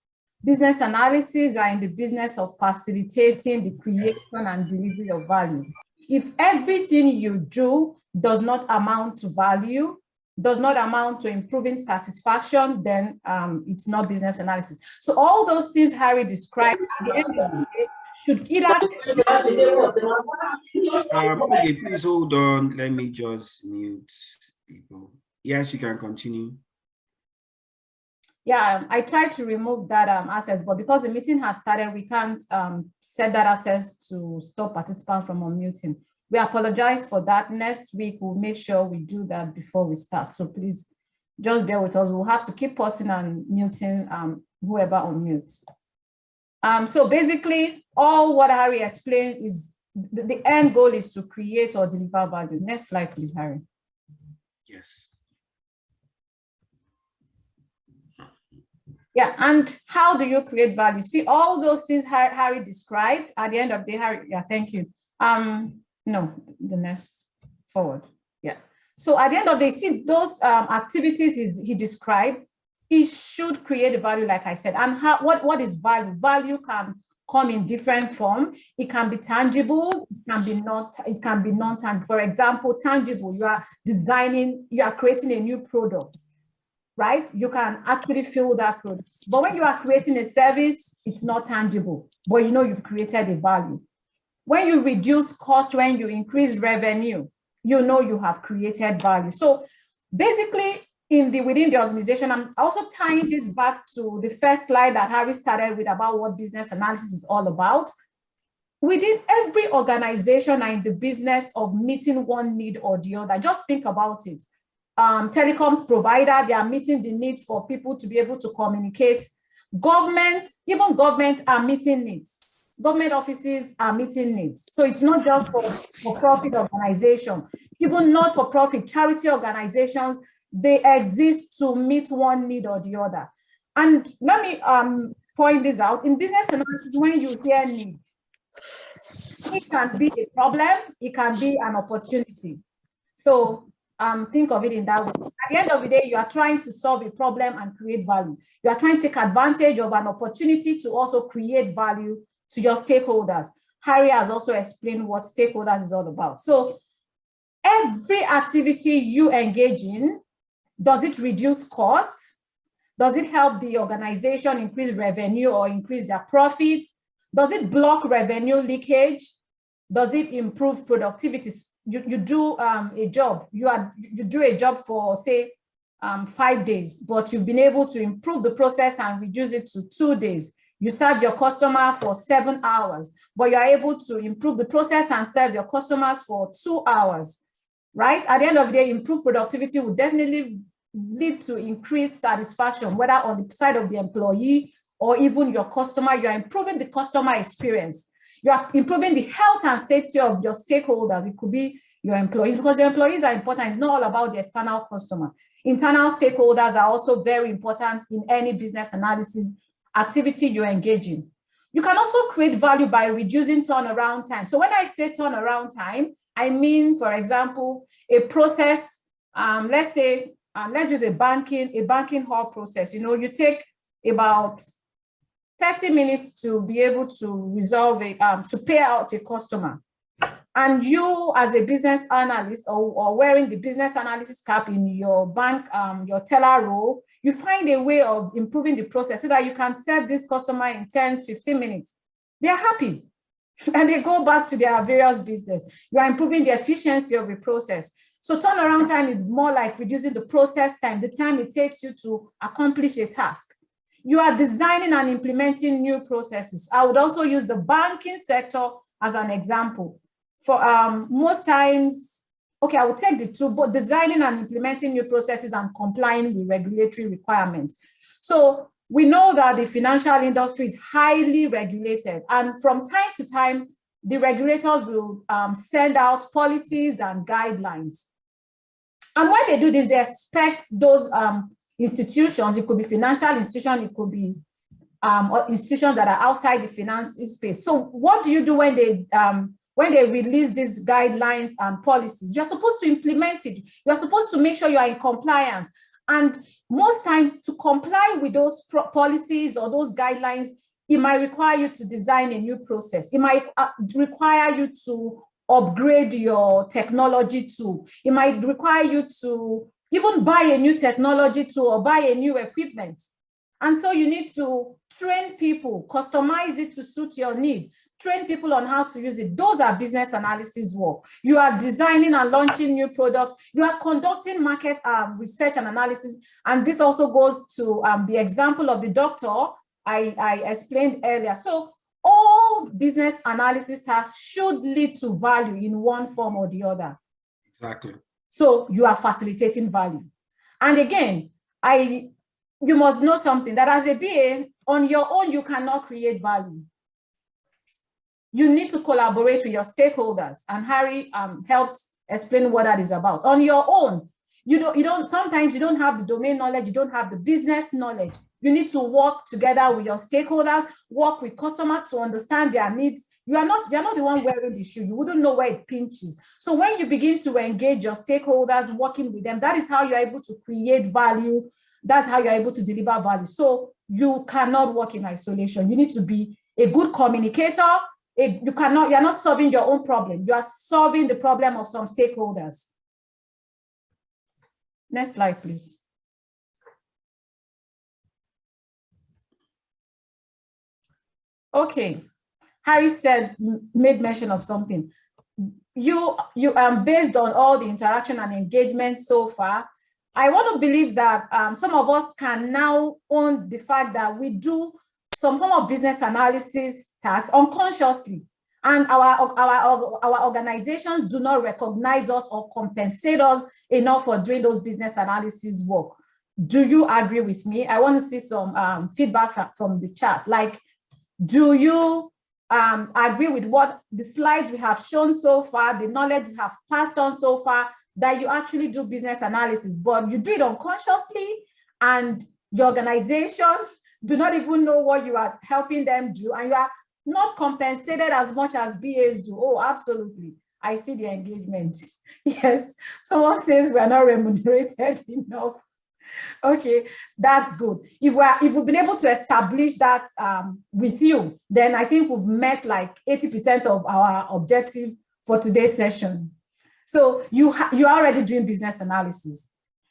business analysis are in the business of facilitating the creation and delivery of value. If everything you do does not amount to value, does not amount to improving satisfaction, then it's not business analysis. So all those things Harry described at the end of the day should either... Okay, please hold on. Let me just mute people. Yes, you can continue. Yeah, I tried to remove that access, but because the meeting has started, we can't set that access to stop participants from unmuting. We apologize for that. Next week, we'll make sure we do that before we start. So please just bear with us. We'll have to keep pausing and muting whoever unmutes. So basically, all what Harry explained is the end goal is to create or deliver value. Next slide, please, Harry. Yes. Yeah, and how do you create value? See, all those things Harry described at the end of the day, Harry, yeah, thank you. No, the next forward, yeah. So at the end of the day, see those activities he described, he should create a value, like I said. And what is value? Value can come in different form. It can be tangible, it can be non-tangible. For example, tangible, you are creating a new product, right? You can actually feel that product. But when you are creating a service, it's not tangible, but you know you've created a value. When you reduce cost, when you increase revenue, you know you have created value. So basically, within the organization, I'm also tying this back to the first slide that Harry started with about what business analysis is all about. Within every organization are in the business of meeting one need or the other. Just think about it. Telecoms provider, they are meeting the need for people to be able to communicate. Even government are meeting needs. Government offices are meeting needs. So it's not just for profit organization, even not for profit charity organizations, they exist to meet one need or the other. And let me point this out. In business analysis, when you hear need, it can be a problem, it can be an opportunity. So think of it in that way. At the end of the day, you are trying to solve a problem and create value. You are trying to take advantage of an opportunity to also create value to your stakeholders. Harry has also explained what stakeholders is all about. So every activity you engage in, does it reduce costs? Does it help the organization increase revenue or increase their profit? Does it block revenue leakage? Does it improve productivity? You do a job, you do a job for, say, 5 days, but you've been able to improve the process and reduce it to 2 days. You serve your customer for 7 hours, but you're able to improve the process and serve your customers for 2 hours, right? At the end of the day, improved productivity will definitely lead to increased satisfaction, whether on the side of the employee or even your customer. You are improving the customer experience. You are improving the health and safety of your stakeholders. It could be your employees, because your employees are important. It's not all about the external customer. Internal stakeholders are also very important in any business analysis activity you engage in. You can also create value by reducing turnaround time. So when I say turnaround time, I mean, for example, a process, let's say, let's use a banking hall process. You know, you take about 30 minutes to be able to resolve to pay out a customer. And you, as a business analyst, or wearing the business analysis cap in your bank, your teller role, you find a way of improving the process so that you can serve this customer in 10, 15 minutes. They're happy and they go back to their various business. You are improving the efficiency of the process. So turnaround time is more like reducing the process time, the time it takes you to accomplish a task. You are designing and implementing new processes. I would also use the banking sector as an example. For most times, okay, I will take the two, but designing and implementing new processes and complying with regulatory requirements. So we know that the financial industry is highly regulated, and from time to time, the regulators will send out policies and guidelines. And when they do this, they expect those institutions, it could be financial institutions, it could be institutions that are outside the finance space. So what do you do when they release these guidelines and policies? You're supposed to implement it. You're supposed to make sure you are in compliance. And most times, to comply with those policies or those guidelines, it might require you to design a new process. It might require you to upgrade your technology tool. It might require you to even buy a new technology tool or buy a new equipment. And so you need to train people, customize it to suit your need, train people on how to use it. Those are business analysis work. You are designing and launching new products. You are conducting market research and analysis. And this also goes to the example of the doctor I explained earlier. So all business analysis tasks should lead to value in one form or the other. Exactly. So you are facilitating value. And again, you must know something, that as a BA, on your own, you cannot create value. You need to collaborate with your stakeholders. And Harry helped explain what that is about. On your own, sometimes you don't have the domain knowledge, you don't have the business knowledge. You need to work together with your stakeholders, work with customers to understand their needs. You're not the one wearing the shoe. You wouldn't know where it pinches. So when you begin to engage your stakeholders, working with them, that is how you're able to create value. That's how you're able to deliver value. So you cannot work in isolation. You need to be a good communicator. You're not solving your own problem. You are solving the problem of some stakeholders. Next slide, please. Okay, Harry made mention of something. You based on all the interaction and engagement so far, I want to believe that some of us can now own the fact that we do some form of business analysis tasks unconsciously, and our organizations do not recognize us or compensate us enough for doing those business analysis work. Do you agree with me? I want to see some feedback from the chat. Like, do you agree with what the slides we have shown so far, the knowledge we have passed on so far, that you actually do business analysis, but you do it unconsciously, and your organization do not even know what you are helping them do, and you are not compensated as much as BAs do? Oh, absolutely. I see the engagement. Yes, someone says we are not remunerated enough. Okay, that's good. If we've been able to establish that with you, then I think we've met like 80% of our objective for today's session. So you're already doing business analysis.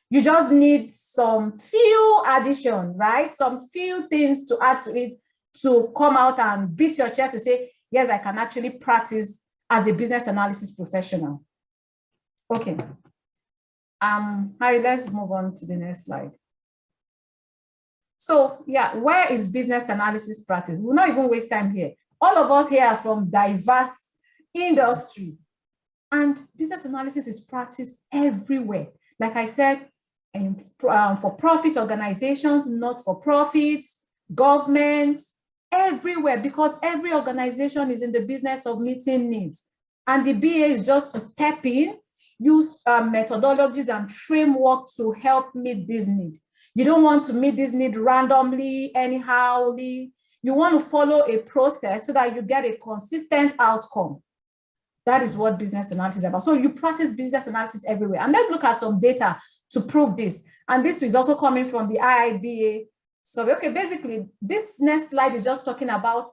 You just need some few addition, right? Some few things to add to it to come out and beat your chest and say, yes, I can actually practice as a business analysis professional. Okay. Harry, let's move on to the next slide. So yeah, where is business analysis practice? We'll not even waste time here. All of us here are from diverse industry, and business analysis is practiced everywhere. Like I said, for-profit organizations, not-for-profit, government, everywhere, because every organization is in the business of meeting needs. And the BA is just to step in, use methodologies and framework to help meet this need. You don't want to meet this need randomly, anyhowly. You want to follow a process so that you get a consistent outcome. That is what business analysis is about. So you practice business analysis everywhere. And let's look at some data to prove this. And this is also coming from the IIBA survey. Okay, basically, this next slide is just talking about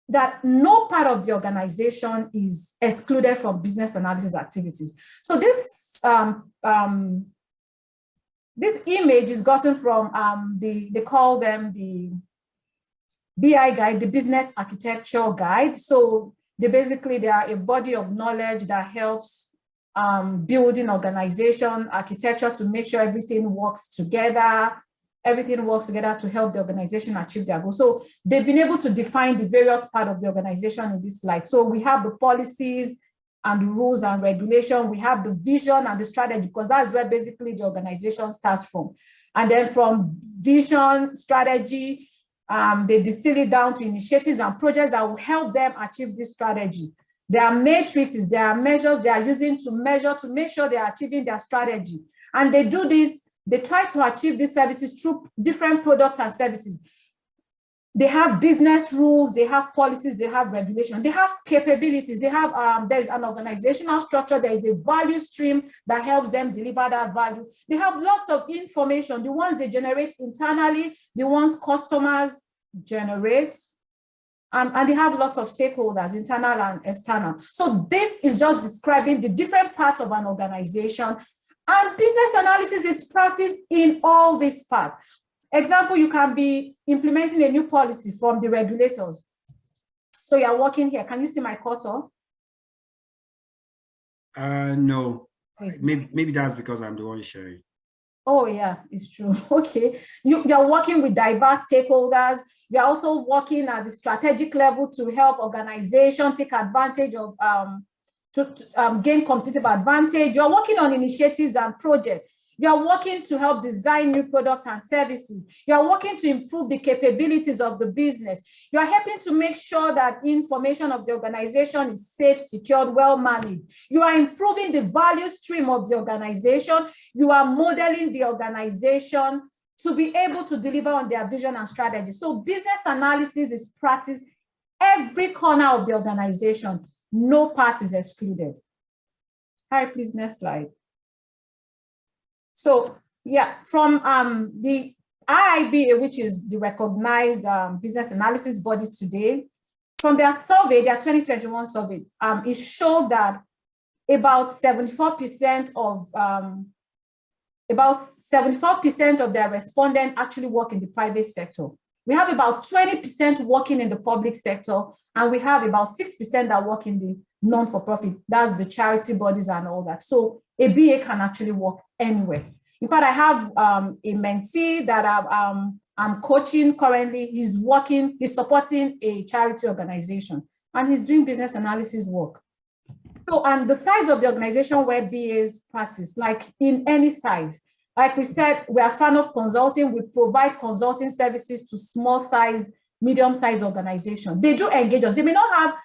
that no part of the organization is excluded from business analysis activities. So this this image is gotten from they call them the BI guide, the business architecture guide. So they are a body of knowledge that helps building organization architecture to make sure everything works together. Everything works together to help the organization achieve their goals. So they've been able to define the various parts of the organization in this slide. So we have the policies and the rules and regulation. We have the vision and the strategy, because that's where basically the organization starts from. And then from vision, strategy, they distill it down to initiatives and projects that will help them achieve this strategy. There are matrices, there are measures they are using to measure to make sure they are achieving their strategy. And they do this, they try to achieve these services through different products and services. They have business rules, they have policies, they have regulation, they have capabilities, they have, there's an organizational structure, there is a value stream that helps them deliver that value. They have lots of information, the ones they generate internally, the ones customers generate, and they have lots of stakeholders, internal and external. So this is just describing the different parts of an organization, and business analysis is practiced in all these parts. Example, you can be implementing a new policy from the regulators. So you're working here. Can you see my cursor? No. Maybe that's because I'm the one sharing. Oh yeah, it's true. Okay. You're working with diverse stakeholders. You're also working at the strategic level to help organizations take advantage of, gain competitive advantage. You're working on initiatives and projects. You're working to help design new products and services. You're working to improve the capabilities of the business. You're helping to make sure that information of the organization is safe, secured, well managed. You are improving the value stream of the organization. You are modeling the organization to be able to deliver on their vision and strategy. So business analysis is practiced every corner of the organization. No part is excluded. All right, please, next slide. So yeah, from the IIBA, which is the recognized business analysis body today, from their survey, their 2021 survey, it showed that about 74% of their respondents actually work in the private sector. We have about 20% working in the public sector, and we have about 6% that work in the non-for-profit. That's the charity bodies and all that. So a BA can actually work anywhere. In fact, I have a mentee that I'm coaching currently. He's supporting a charity organization, and he's doing business analysis work. So, and the size of the organization where BAs practice, like in any size, like we said, we are a fan of consulting. We provide consulting services to small size, medium size organizations. They do engage us. They may not have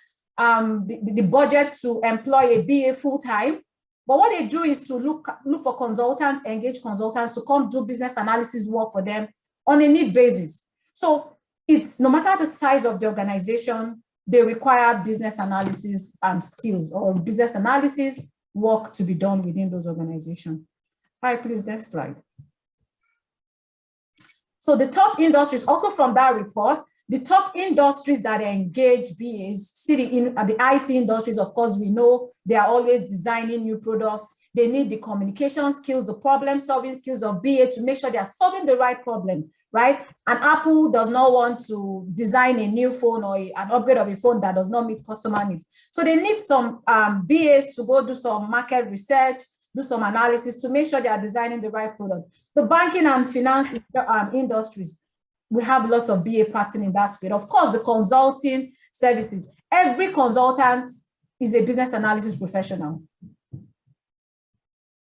the budget to employ a BA full time, but what they do is to look for consultants, engage consultants to come do business analysis work for them on a need basis. So it's no matter the size of the organization, they require business analysis skills or business analysis work to be done within those organizations. All right, please, next slide. So the top industries, also from that report, the top industries that engage BAs, see the IT industries, of course, we know they are always designing new products. They need the communication skills, the problem solving skills of BA to make sure they are solving the right problem, right? And Apple does not want to design a new phone or an upgrade of a phone that does not meet customer needs. So they need some BAs to go do some market research, do some analysis to make sure they are designing the right product. The banking and finance industries, we have lots of BA practicing in that space. Of course, the consulting services, every consultant is a business analysis professional.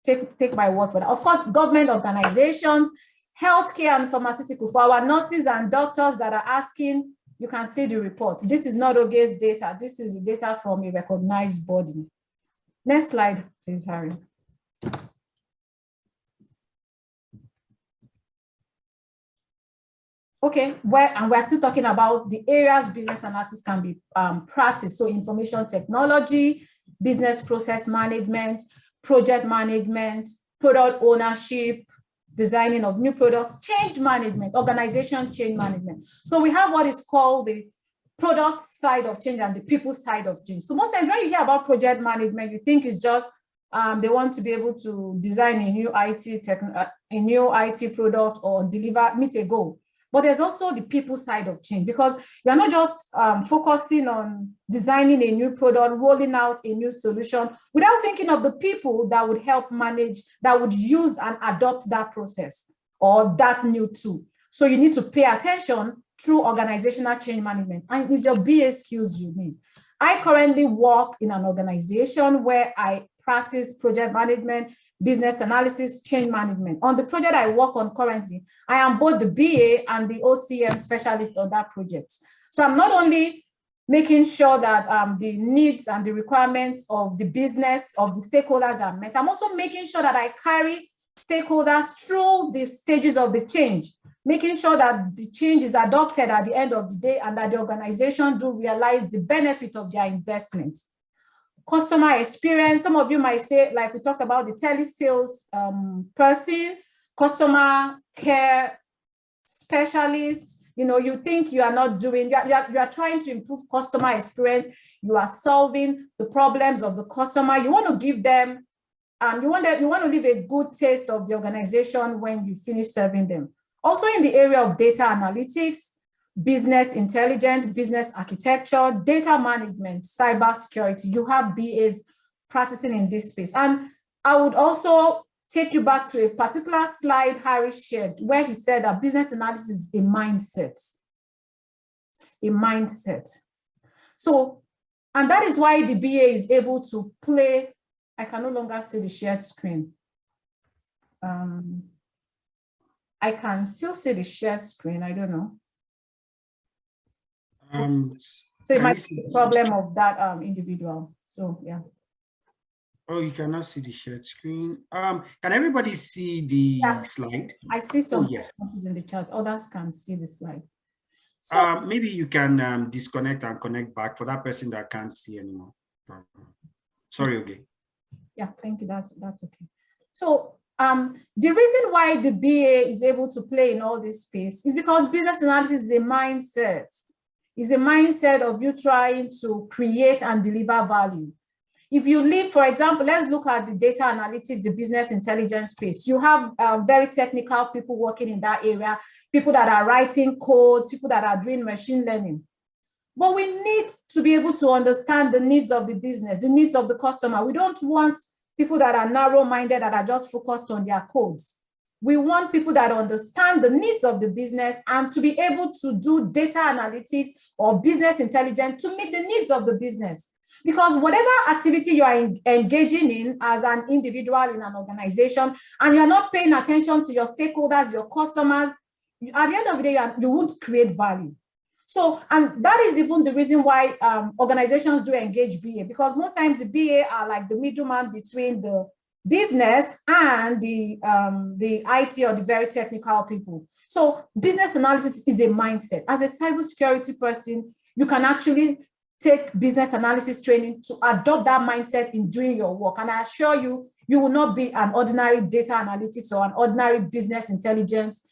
Take my word for that. Of course, government organizations, healthcare and pharmaceutical. For our nurses and doctors that are asking, you can see the report. This is not Oge's data. This is the data from a recognized body. Next slide, please, Harry. Okay, and we're still talking about the areas business analysis can be practiced. So information technology, business process management, project management, product ownership, designing of new products, change management, organization change management. So we have what is called the product side of change and the people side of change. So most times when you hear about project management, you think it's just they want to be able to design a new IT product or meet a goal. But there's also the people side of change, because you're not just focusing on designing a new product, rolling out a new solution without thinking of the people that would help manage, that would use and adopt that process or that new tool. So you need to pay attention through organizational change management, and it's your BA skills you need. I currently work in an organization where I practice project management, business analysis, change management. On the project I work on currently, I am both the BA and the OCM specialist on that project. So I'm not only making sure that the needs and the requirements of the business, of the stakeholders are met, I'm also making sure that I carry stakeholders through the stages of the change, making sure that the change is adopted at the end of the day and that the organization do realize the benefit of their investment. Customer experience, some of you might say, like we talked about the telesales person, customer care specialist, you think you are not doing, you are trying to improve customer experience, you are solving the problems of the customer, you want to give them, you want to leave a good taste of the organization when you finish serving them. Also in the area of data analytics, business intelligence, business architecture, data management, cybersecurity, you have BAs practicing in this space. And I would also take you back to a particular slide Harry shared where he said that business analysis is a mindset. A mindset. So, and that is why the BA is able to play. I can no longer see the shared screen. I can still see the shared screen, I don't know. So it might be the problem of that individual. So yeah. Oh, you cannot see the shared screen. Can everybody see the slide? I see some responses in the chat. Others can see the slide. So maybe you can disconnect and connect back for that person that can't see anymore. Sorry, okay. Yeah, thank you. That's okay. So the reason why the BA is able to play in all this space is because business analysis is a mindset. It's a mindset of you trying to create and deliver value. If you live, for example, let's look at the data analytics, the business intelligence space. You have very technical people working in that area, people that are writing codes, people that are doing machine learning. But we need to be able to understand the needs of the business, the needs of the customer. We don't want people that are narrow-minded, that are just focused on their codes. We want people that understand the needs of the business and to be able to do data analytics or business intelligence to meet the needs of the business. Because whatever activity you are engaging in as an individual in an organization, and you're not paying attention to your stakeholders, your customers, at the end of the day, you won't create value. So, and that is even the reason why organizations do engage BA, because most times the BA are like the middleman between the business and the IT or the very technical people. So business analysis is a mindset. As a cybersecurity person, you can actually take business analysis training to adopt that mindset in doing your work. And I assure you, you will not be an ordinary data analytics or an ordinary business intelligence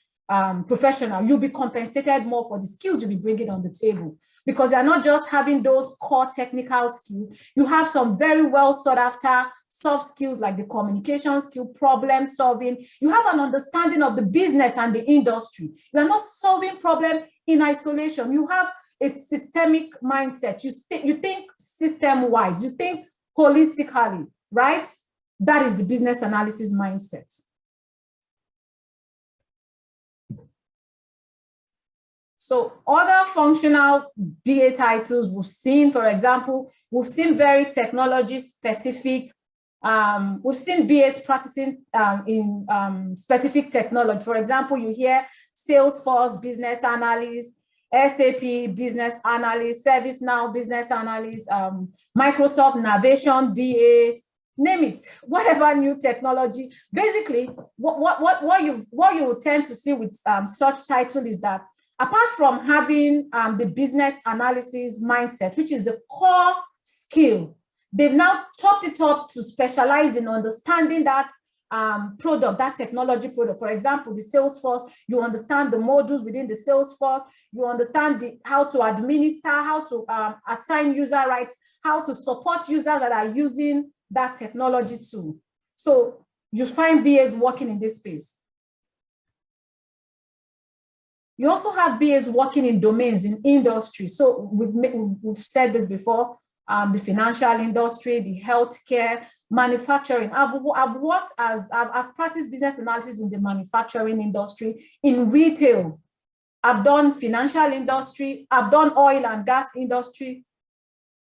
professional. You'll be compensated more for the skills you'll be bringing on the table, because you're not just having those core technical skills. You have some very well sought after soft skills like the communication skill, problem solving. You have an understanding of the business and the industry. You're not solving problem in isolation. You have a systemic mindset. You think system-wise, you think holistically, right? That is the business analysis mindset. So other functional BA titles we've seen, for example, we've seen very technology specific. We've seen BAs practicing in specific technology. For example, you hear Salesforce business analyst, SAP business analyst, ServiceNow business analyst, Microsoft Navation BA, name it, whatever new technology. Basically, what you tend to see with such title is that apart from having the business analysis mindset, which is the core skill, they've now topped it up to specialize in understanding that product, that technology product. For example, the Salesforce, you understand the modules within the Salesforce, you understand how to administer, how to assign user rights, how to support users that are using that technology tool. So you find BAs working in this space. You also have BAs working in domains, in industry. So we've said this before, the financial industry, the healthcare, manufacturing. I've practiced business analysis in the manufacturing industry, in retail. I've done financial industry, I've done oil and gas industry.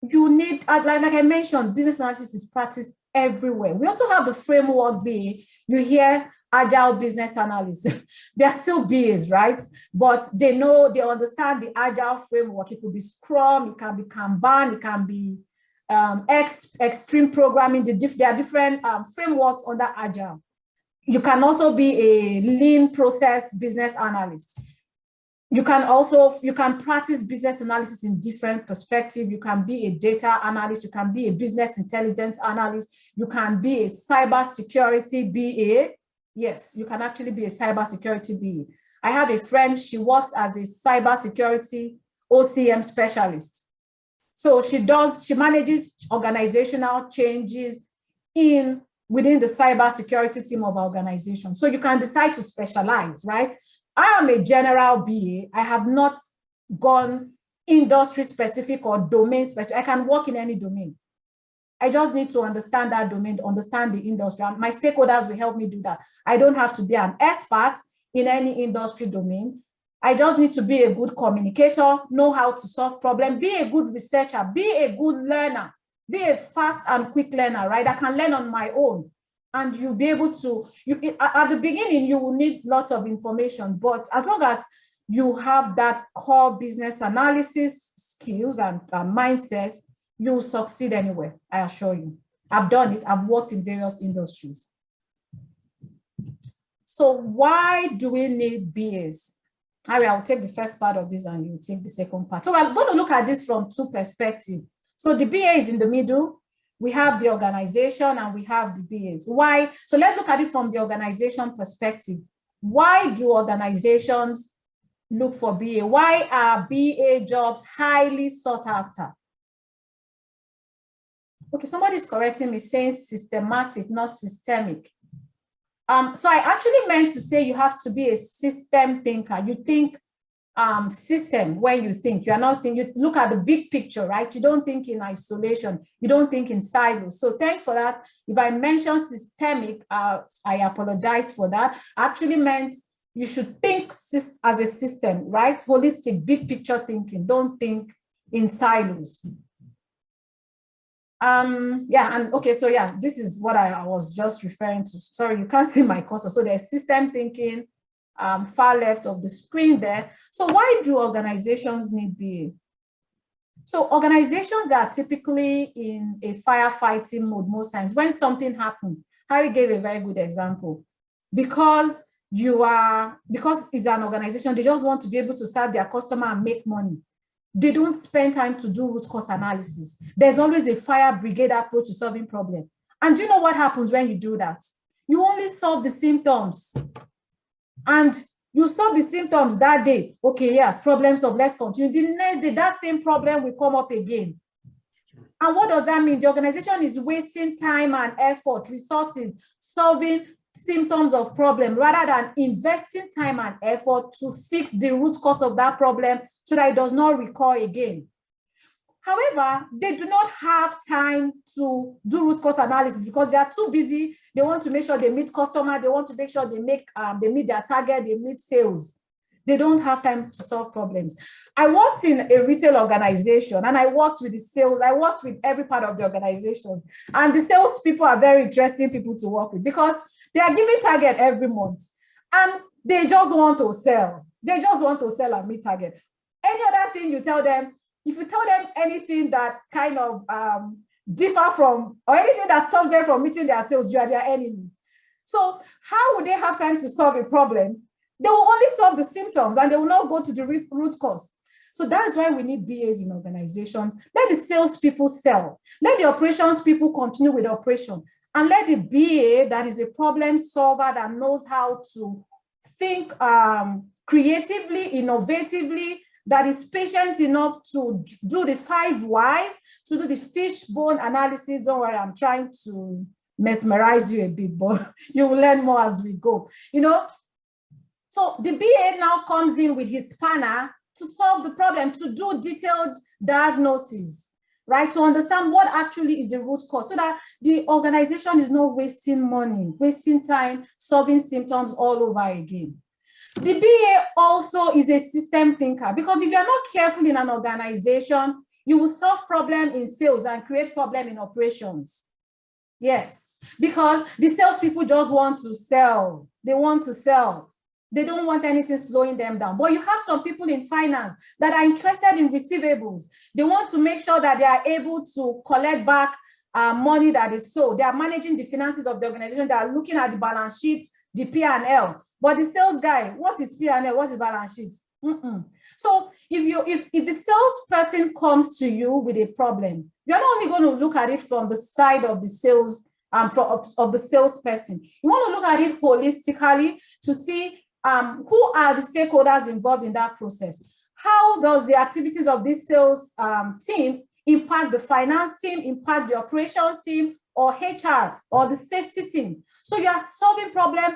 You need, like I mentioned, business analysis is practiced everywhere. We also have the framework BA. You hear agile business analysts. They're still BAs, right? But they understand the agile framework. It could be Scrum, it can be Kanban, it can be extreme programming. There are different frameworks under agile. You can also be a lean process business analyst. You can practice business analysis in different perspectives. You can be a data analyst. You can be a business intelligence analyst. You can be a cybersecurity BA. Yes, you can actually be a cybersecurity BA. I have a friend, she works as a cybersecurity OCM specialist. So she manages organizational changes within the cybersecurity team of our organization. So you can decide to specialize, right? I am a general BA. I have not gone industry specific or domain specific. I can work in any domain. I just need to understand that domain, understand the industry. My stakeholders will help me do that. I don't have to be an expert in any industry domain. I just need to be a good communicator, know how to solve problems, be a good researcher, be a good learner, be a fast and quick learner, right? I can learn on my own. And you'll be able to, at the beginning, you will need lots of information, but as long as you have that core business analysis skills and mindset, you'll succeed anywhere, I assure you. I've done it, I've worked in various industries. So why do we need BAs? Harry, I'll take the first part of this and you take the second part. So I'm going to look at this from two perspectives. So the BA is in the middle. We have the organization and we have the BAs. Why? So let's look at it from the organization perspective. Why do organizations look for BA? Why are BA jobs highly sought after? Okay, somebody's correcting me, saying systematic, not systemic. So I actually meant to say you have to be a system thinker. You think system when you think. You are not thinking, you look at the big picture, right? You don't think in isolation. You don't think in silos. So thanks for that. If I mentioned systemic, I apologize for that. I actually meant you should think as a system, right? Holistic, big picture thinking. Don't think in silos. Yeah, and okay, so yeah, this is what I was just referring to. Sorry, you can't see my cursor. So there's system thinking, far left of the screen there. So why do organizations need BA? So organizations are typically in a firefighting mode most times. When something happens, Harry gave a very good example. Because it's an organization, they just want to be able to serve their customer and make money. they don't spend time to do root cause analysis. There's always a fire brigade approach to solving problems. And do you know what happens when you do that? You only solve the symptoms. And you solve the symptoms that day. Okay, yes, problem solved, let's continue. The next day, that same problem will come up again. And what does that mean? The organization is wasting time and effort, resources, solving symptoms of problem rather than investing time and effort to fix the root cause of that problem so that it does not recur again. However, they do not have time to do root cause analysis because they are too busy. They want to make sure they meet customer. They want to make sure they meet their target, they meet sales. They don't have time to solve problems. I worked in a retail organization and I worked with the sales. I worked with every part of the organization. And the sales people are very interesting people to work with because they are giving target every month and they just want to sell. They just want to sell and meet target. Any other thing you tell them, if you tell them anything that kind of differ from, or anything that stops them from meeting their sales, you are their enemy. So how would they have time to solve a problem? They will only solve the symptoms and they will not go to the root cause. So that is why we need BAs in organizations. Let the sales people sell. Let the operations people continue with operation. And let the BA that is a problem solver that knows how to think creatively, innovatively, that is patient enough to do the 5 whys, to do the fishbone analysis. Don't worry, I'm trying to mesmerize you a bit, but you will learn more as we go. So the BA now comes in with his spanner to solve the problem, to do detailed diagnosis, right? To understand what actually is the root cause so that the organization is not wasting money, wasting time, solving symptoms all over again. The BA also is a system thinker because if you're not careful in an organization, you will solve problem in sales and create problem in operations. Yes, because the salespeople just want to sell. They want to sell. They don't want anything slowing them down. But you have some people in finance that are interested in receivables. They want to make sure that they are able to collect back money that is sold. They are managing the finances of the organization. They are looking at the balance sheet, the P&L. But the sales guy, what's his P&L? What's the balance sheet? So if the salesperson comes to you with a problem, you're not only going to look at it from the side of the sales, of the salesperson. You want to look at it holistically to see who are the stakeholders involved in that process. How does the activities of this sales team impact the finance team, impact the operations team, or HR, or the safety team? So you are solving problem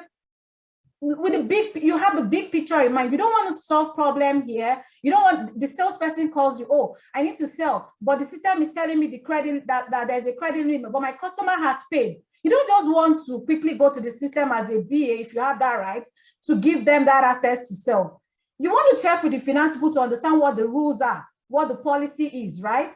with you have the big picture in mind. You don't want to solve problem here. You don't want the salesperson calls you, oh, I need to sell, but the system is telling me the credit that there's a credit limit, but my customer has paid. You don't just want to quickly go to the system as a BA, if you have that right, to give them that access to sell. You want to check with the finance people to understand what the rules are, what the policy is, right?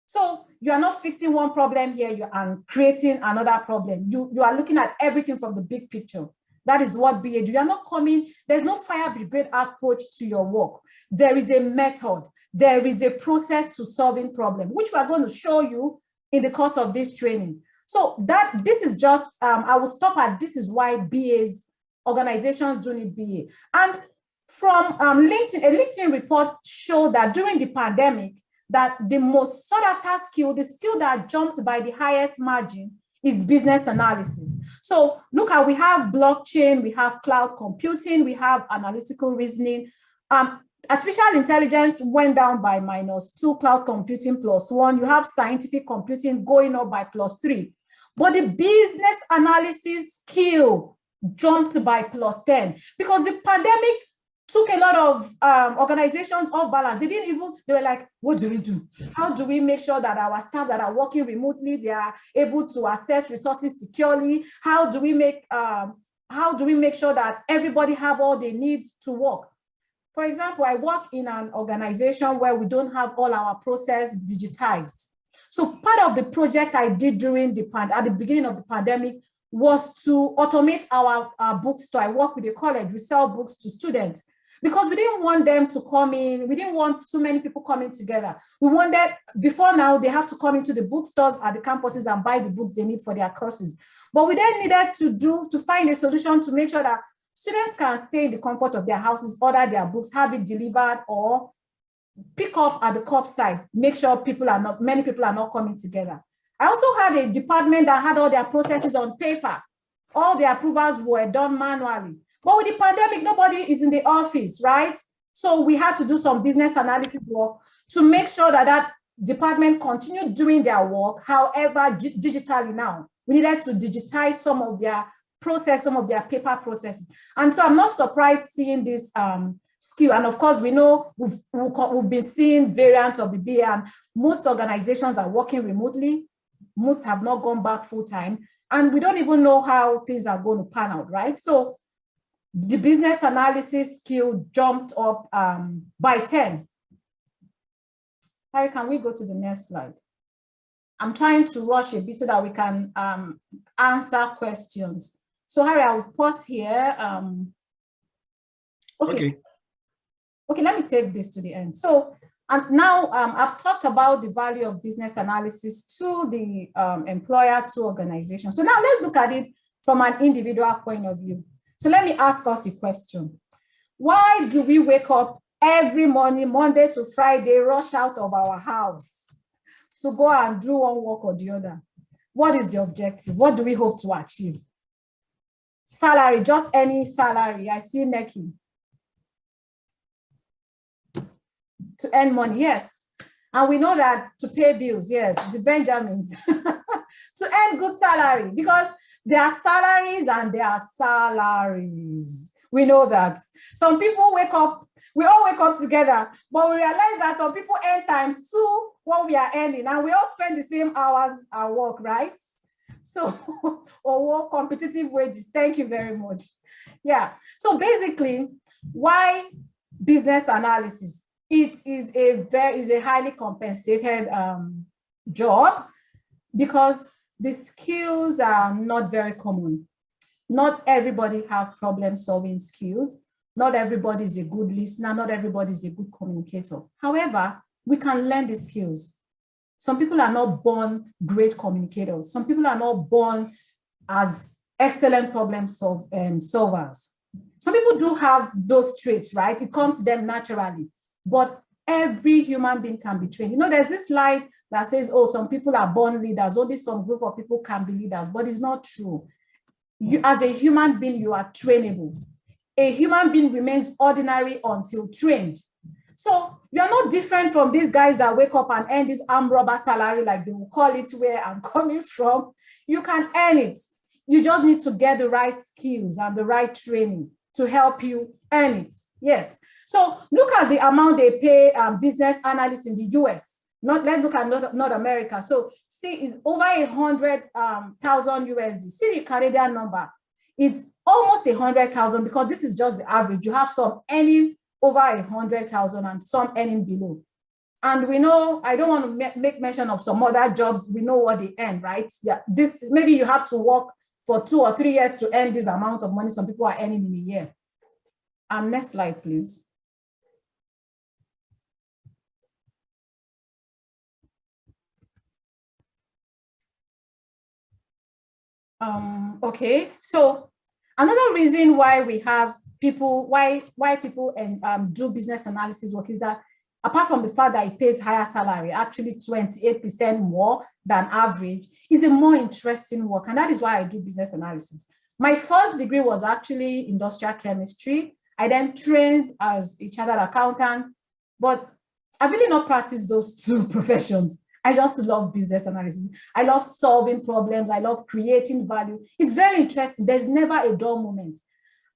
So you are not fixing one problem here, you are creating another problem. You are looking at everything from the big picture. That is what BA do. You are not coming, there's no fire brigade approach to your work. There is a method, there is a process to solving problem, which we are going to show you in the course of this training. So this is just, I will stop at this is why BAs, organizations do need BA. And from LinkedIn, a LinkedIn report showed that during the pandemic, that the most sought after skill, the skill that jumped by the highest margin is business analysis. So look at, we have blockchain, we have cloud computing, we have analytical reasoning. Artificial intelligence went down by -2, cloud computing +1. You have scientific computing going up by +3. But the business analysis skill jumped by +10 because the pandemic took a lot of organizations off balance. They were like, what do we do? How do we make sure that our staff that are working remotely, they are able to access resources securely? How do we make sure that everybody have all they need to work? For example, I work in an organization where we don't have all our process digitized. So part of the project I did at the beginning of the pandemic was to automate our bookstore. I work with a college, we sell books to students because we didn't want them to come in. We didn't want so many people coming together. We wanted, before now, they have to come into the bookstores at the campuses and buy the books they need for their courses. But we then needed to find a solution to make sure that students can stay in the comfort of their houses, order their books, have it delivered, or pick up at the COP side, make sure many people are not coming together. I also had a department that had all their processes on paper. All the approvals were done manually. But with the pandemic, nobody is in the office, right? So we had to do some business analysis work to make sure that that department continued doing their work. However, digitally now, we needed to digitize some of their process, some of their paper processes. And so I'm not surprised seeing this skill. And of course, we know we've been seeing variants of the BA, and most organizations are working remotely. Most have not gone back full time. And we don't even know how things are going to pan out, right? So the business analysis skill jumped up by 10. Harry, can we go to the next slide? I'm trying to rush a bit so that we can answer questions. So Harry, I will pause here. Okay, let me take this to the end. So and now I've talked about the value of business analysis to the employer, to organization. So now let's look at it from an individual point of view. So let me ask us a question. Why do we wake up every morning, Monday to Friday, rush out of our house to go and do one work or the other? What is the objective? What do we hope to achieve? Salary, just any salary. I see Neki. To earn money, yes. And we know that to pay bills, yes, the Benjamins. To earn good salary, because there are salaries and there are salaries. We know that. Some people wake up, we all wake up together, but we realize that some people earn times 2 what we are earning, and we all spend the same hours at work, right? So, or work competitive wages. Thank you very much. Yeah. So basically, why business analysis? It is a highly compensated job, because the skills are not very common. Not everybody have problem-solving skills. Not everybody is a good listener. Not everybody is a good communicator. However, we can learn the skills. Some people are not born great communicators. Some people are not born as excellent problem solvers. Some people do have those traits, right? It comes to them naturally. But every human being can be trained. You know, there's this slide that says, oh, some people are born leaders, only some group of people can be leaders, but it's not true. You, as a human being, you are trainable. A human being remains ordinary until trained. So you're not different from these guys that wake up and earn this arm robber salary, like they will call it where I'm coming from. You can earn it. You just need to get the right skills and the right training to help you earn it. Yes. So look at the amount they pay business analysts in the US. Let's look at North America. So see, it's over 100,000 USD. See the Canadian number. It's almost 100,000, because this is just the average. You have some earning over 100,000 and some earning below. And we know, I don't want to make mention of some other jobs. We know what they earn, right? Yeah, this maybe you have to work for 2 or 3 years to earn this amount of money some people are earning in a year. Next slide, please. Okay, so another reason why we have people, why people do business analysis work is that, apart from the fact that it pays higher salary, actually 28% more than average, is a more interesting work. And that is why I do business analysis. My first degree was actually industrial chemistry. I then trained as a chartered accountant, but I've really not practiced those 2 professions. I just love business analysis. I love solving problems. I love creating value. It's very interesting. There's never a dull moment.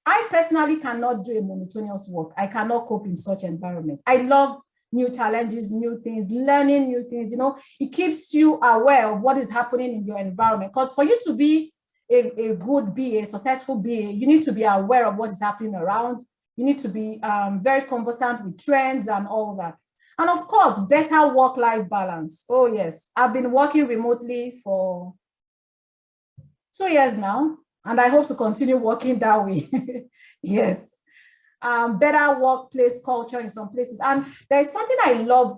I personally cannot do a monotonous work. I cannot cope in such environment. I love new challenges, new things, learning new things. You know, it keeps you aware of what is happening in your environment. Because for you to be a good BA, a successful BA, you need to be aware of what is happening around. You need to be very conversant with trends and all that. And of course, better work-life balance. Oh yes, I've been working remotely for 2 years now, and I hope to continue working that way. Yes. Better workplace culture in some places. And there is something I love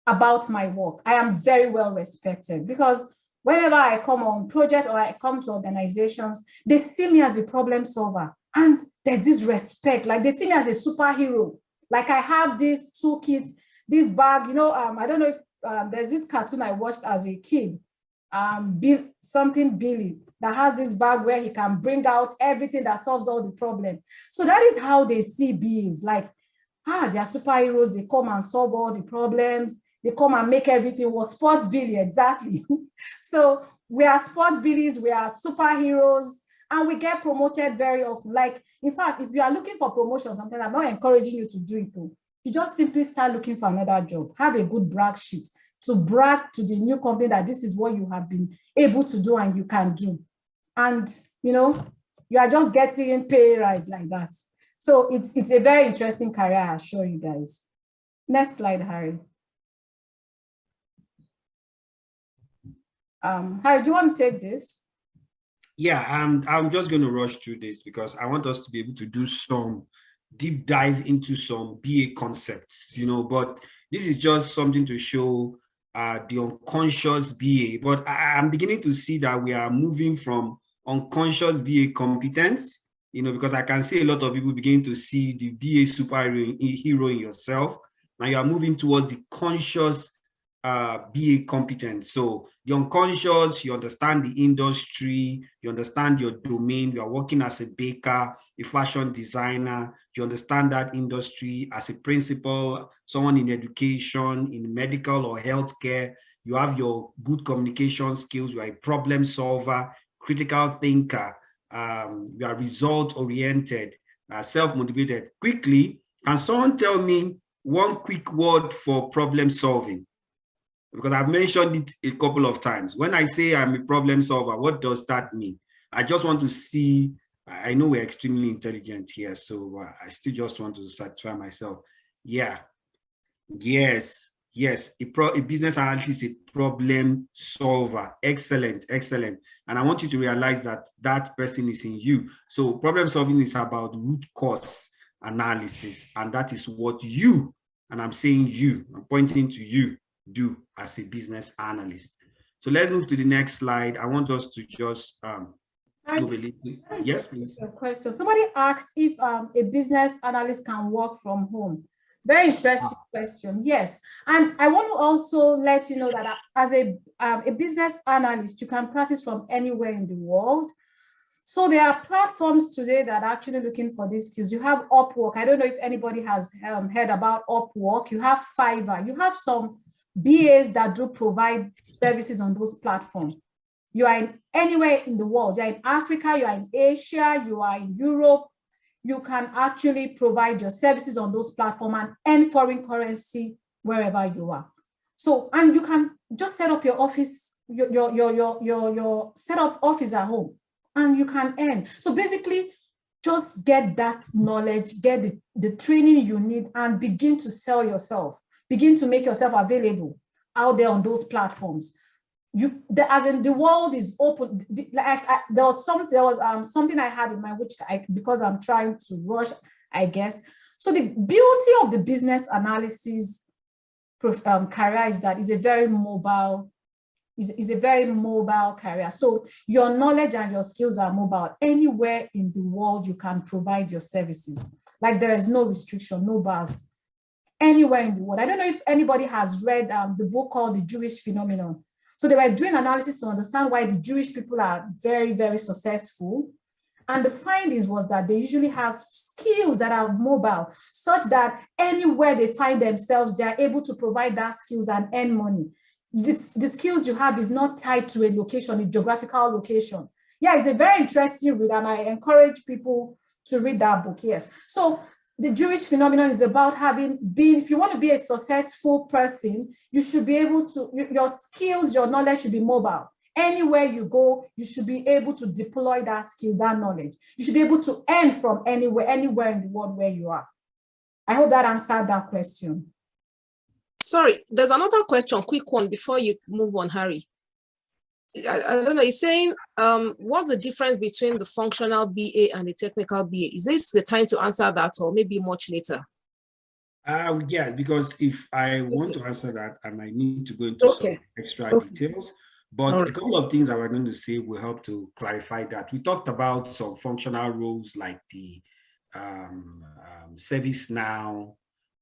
about my work. I am very well respected, because whenever I come on project or I come to organizations, they see me as a problem solver. And there's this respect, like they see me as a superhero. Like I have these toolkits this bag, you know, I don't know if there's this cartoon I watched as a kid, something Billy, that has this bag where he can bring out everything that solves all the problem. So that is how they see beings, like, they are superheroes, they come and solve all the problems, they come and make everything work. Sports Billy, exactly. So we are sports Billies, we are superheroes, and we get promoted very often. Like, in fact, if you are looking for promotion, something, I'm not encouraging you to do it though. You just simply start looking for another job. Have a good brag sheet to brag to the new company that this is what you have been able to do and you can do. And, you know, you are just getting pay rise like that. So it's a very interesting career, I assure you guys. Next slide, Harry. Harry, do you want to take this? Yeah, I'm just going to rush through this because I want us to be able to do some deep dive into some BA concepts, you know, but this is just something to show the unconscious BA. But I'm beginning to see that we are moving from unconscious BA competence, you know, because I can see a lot of people beginning to see the BA superhero in yourself. Now you are moving towards the conscious BA competence. So the unconscious, you understand the industry, you understand your domain, you are working as a baker, a fashion designer, you understand that industry as a principal, someone in education, in medical or healthcare, you have your good communication skills, you are a problem solver, critical thinker, you are result-oriented, self-motivated. Quickly, can someone tell me one quick word for problem solving? Because I've mentioned it a couple of times. When I say I'm a problem solver, what does that mean? I just want to see, I know we're extremely intelligent here, so I still just want to satisfy myself. Yeah, yes, a business analyst is a problem solver. Excellent, excellent. And I want you to realize that that person is in you. So problem solving is about root cause analysis, and that is what you, and I'm saying you, I'm pointing to you, do as a business analyst. So let's move to the next slide. I want us to just move a little. Yes, please. Question. Somebody asked if a business analyst can work from home. Very interesting question. Yes, and I want to also let you know that as a business analyst, you can practice from anywhere in the world. So there are platforms today that are actually looking for these skills. You have Upwork. I don't know if anybody has heard about Upwork. You have Fiverr. You have some BAs that do provide services on those platforms. You are in anywhere in the world. You are in Africa, you are in Asia, you are in Europe. You can actually provide your services on those platforms and earn foreign currency wherever you are. So, and you can just set up your office, your set up office at home, and you can earn. So basically, just get that knowledge, get the training you need, and begin to sell yourself. Begin to make yourself available out there on those platforms. As in the world is open. There was something I had in mind, which because I'm trying to rush, I guess. So the beauty of the business analysis career is that it's a very mobile. Is a very mobile career. So your knowledge and your skills are mobile. Anywhere in the world you can provide your services. Like there is no restriction, no bars. Anywhere in the world. I don't know if anybody has read the book called The Jewish Phenomenon. So they were doing analysis to understand why the Jewish people are very, very successful. And the findings was that they usually have skills that are mobile, such that anywhere they find themselves, they are able to provide that skills and earn money. The skills you have is not tied to a location, a geographical location. Yeah, it's a very interesting read, and I encourage people to read that book, yes. So the Jewish phenomenon is about if you want to be a successful person, you should be able to, your skills, your knowledge should be mobile. Anywhere you go, you should be able to deploy that skill, that knowledge. You should be able to earn from anywhere in the world where you are. I hope that answered that question. Sorry, there's another question, quick one before you move on, Harry. I don't know, he's saying, what's the difference between the functional BA and the technical BA? Is this the time to answer that, or maybe much later? Yeah, because if I want to answer that, I might need to go into some extra details. But a couple of things that we're going to say will help to clarify that. We talked about some functional roles like the ServiceNow,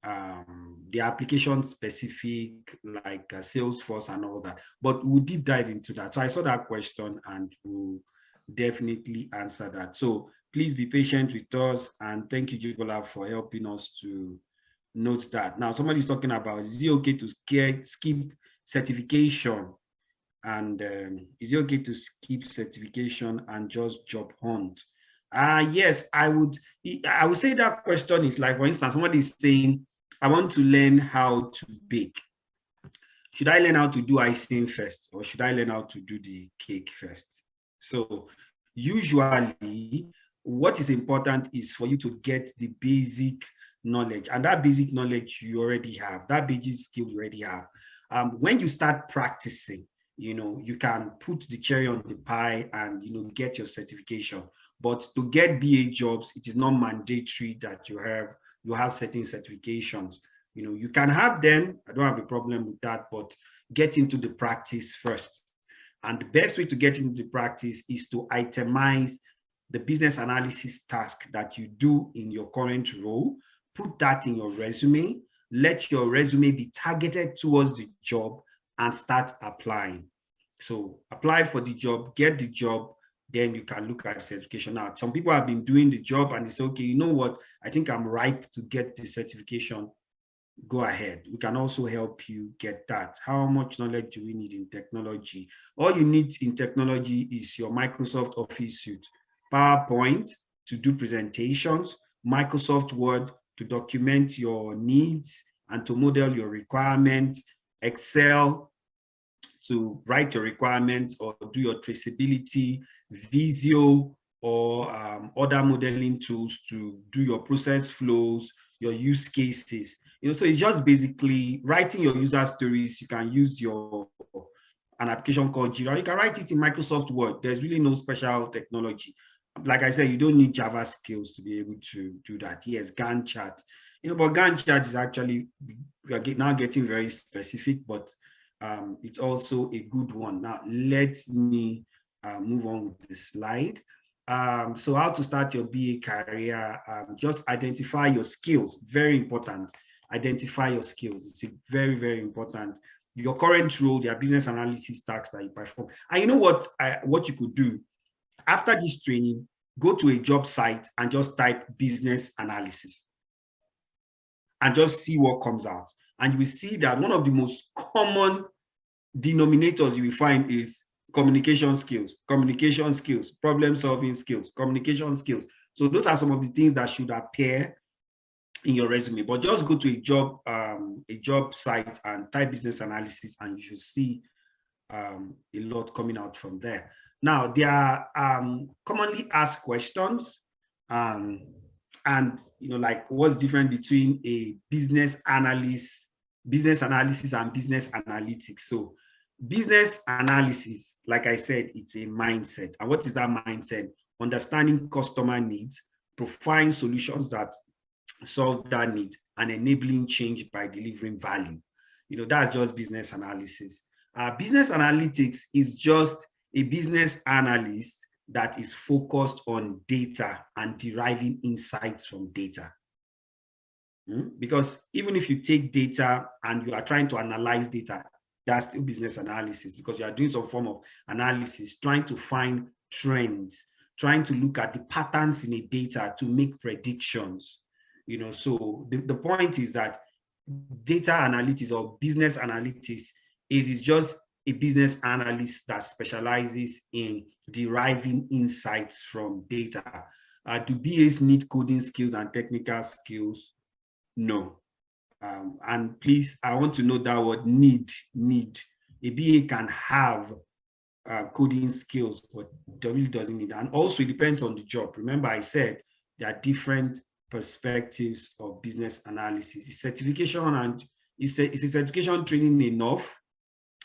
the application specific, like Salesforce and all that. But we'll deep dive into that. So I saw that question and we'll definitely answer that. So please be patient with us, and thank you, Jibola, for helping us to note that. Now, somebody's talking about, is it okay to skip certification? And is it okay to skip certification and just job hunt? Yes, I would say that question is like, for instance, somebody is saying, I want to learn how to bake. Should I learn how to do icing first, or should I learn how to do the cake first? So usually what is important is for you to get the basic knowledge, and that basic knowledge you already have, that basic skill you already have. When you start practicing, you can put the cherry on the pie and, get your certification. But to get BA jobs, it is not mandatory that you have certain certifications. You can have them. I don't have a problem with that, but get into the practice first. And the best way to get into the practice is to itemize the business analysis task that you do in your current role. Put that in your resume. Let your resume be targeted towards the job and start applying. So apply for the job, get the job, then you can look at certification. Now, some people have been doing the job and they say, okay, you know what? I think I'm ripe to get the certification. Go ahead. We can also help you get that. How much knowledge do we need in technology? All you need in technology is your Microsoft Office suite, PowerPoint to do presentations, Microsoft Word to document your needs and to model your requirements, Excel to write your requirements or do your traceability, Visio or other modeling tools to do your process flows, your use cases. So it's just basically writing your user stories. You can use an application called Jira. You can write it in Microsoft Word. There's really no special technology. Like I said, you don't need Java skills to be able to do that. Yes, Gantt chart. But Gantt chart is actually, we are now getting very specific, but it's also a good one. Now, let me move on with the slide. So how to start your BA career, just identify your skills, very important. Identify your skills, it's very, very important. Your current role, their business analysis tasks that you perform. And you know what you could do? After this training, go to a job site and just type business analysis and just see what comes out. And you will see that one of the most common denominators you will find is communication skills, problem solving skills, communication skills. So those are some of the things that should appear in your resume. But just go to a job site and type business analysis, and you should see a lot coming out from there. Now, there are commonly asked questions, and like what's different between a business analysis and business analytics. So business analysis, like I said, it's a mindset. And what is that mindset? Understanding customer needs, providing solutions that solve that need, and enabling change by delivering value. That's just business analysis. Business analytics is just a business analyst that is focused on data and deriving insights from data. Because even if you take data and you are trying to analyze data, that's still business analysis, because you are doing some form of analysis, trying to find trends, trying to look at the patterns in a data to make predictions. So the point is that data analytics or business analytics, it is just a business analyst that specializes in deriving insights from data. Do BAs need coding skills and technical skills? No. And please, I want to note that word need. A BA can have coding skills, but it really doesn't need. And also it depends on the job. Remember, I said there are different perspectives of business analysis. Is certification and is a certification training enough?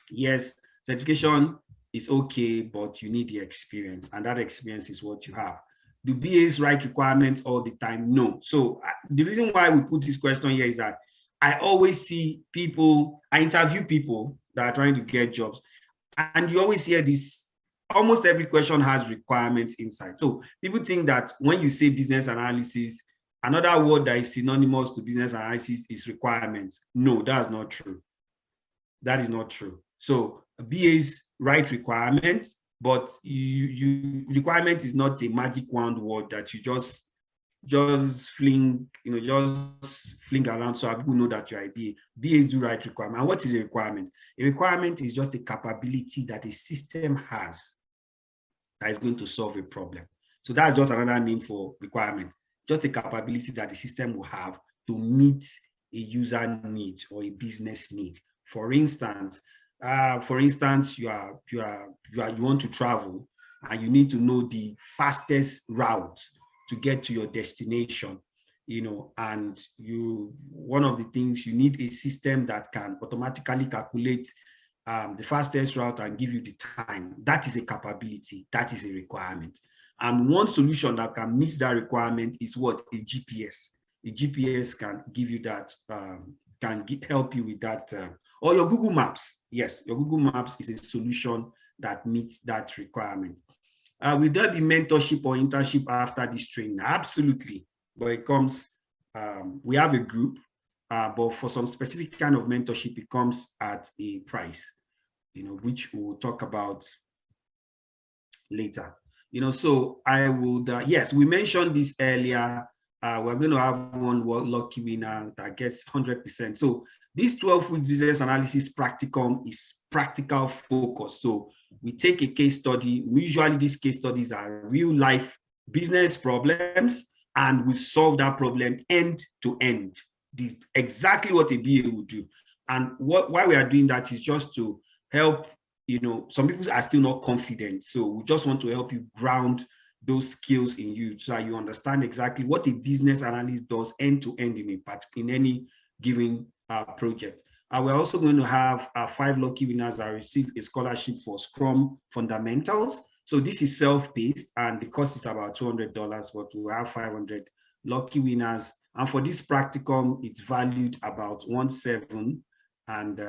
Yes, certification is okay, but you need the experience, and that experience is what you have. Do BAs write requirements all the time? No. So the reason why we put this question here is that I always see people, I interview people that are trying to get jobs, and you always hear this, almost every question has requirements inside. So people think that when you say business analysis another word that is synonymous to business analysis is requirements. No, that's not true. That is not true. So BAs write requirements, but requirement is not a magic wand word that you just fling, just fling around so people know that you're a BA. BAs do write requirement. And what is a requirement? A requirement is just a capability that a system has that is going to solve a problem. So that's just another name for requirement. Just a capability that the system will have to meet a user need or a business need. For instance, you want to travel and you need to know the fastest route to get to your destination, and one of the things, you need a system that can automatically calculate the fastest route and give you the time. That is a capability. That is a requirement. And one solution that can meet that requirement is what? A GPS. A GPS can give you that, help you with that. Or your Google Maps. Yes, your Google Maps is a solution that meets that requirement. Will there be mentorship or internship after this training? Absolutely. But it comes, we have a group, but for some specific kind of mentorship, it comes at a price, which we'll talk about later. So I would, yes, we mentioned this earlier. We're going to have one lucky winner that gets 100%. So this 12 weeks business analysis practicum is practical focus. So we take a case study. Usually these case studies are real life business problems, and we solve that problem end to end. This is exactly what a BA would do. And why we are doing that is just to help, some people are still not confident. So we just want to help you ground those skills in you so that you understand exactly what a business analyst does end to end in any given project. We're also going to have 5 lucky winners that receive a scholarship for Scrum Fundamentals. So this is self-paced and the cost is about $200, but we have 500 lucky winners. And for this practicum, it's valued about 1.7. And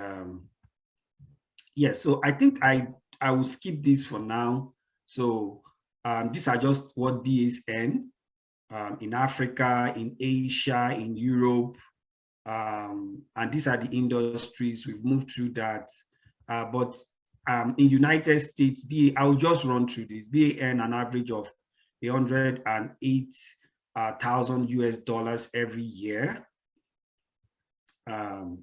yes, so I think I will skip this for now. So these are just what BAs earn in Africa, in Asia, in Europe. And these are the industries. We've moved through that. But in United States, BA, I'll just run through this. BA earn an average of $108,000 US every year. If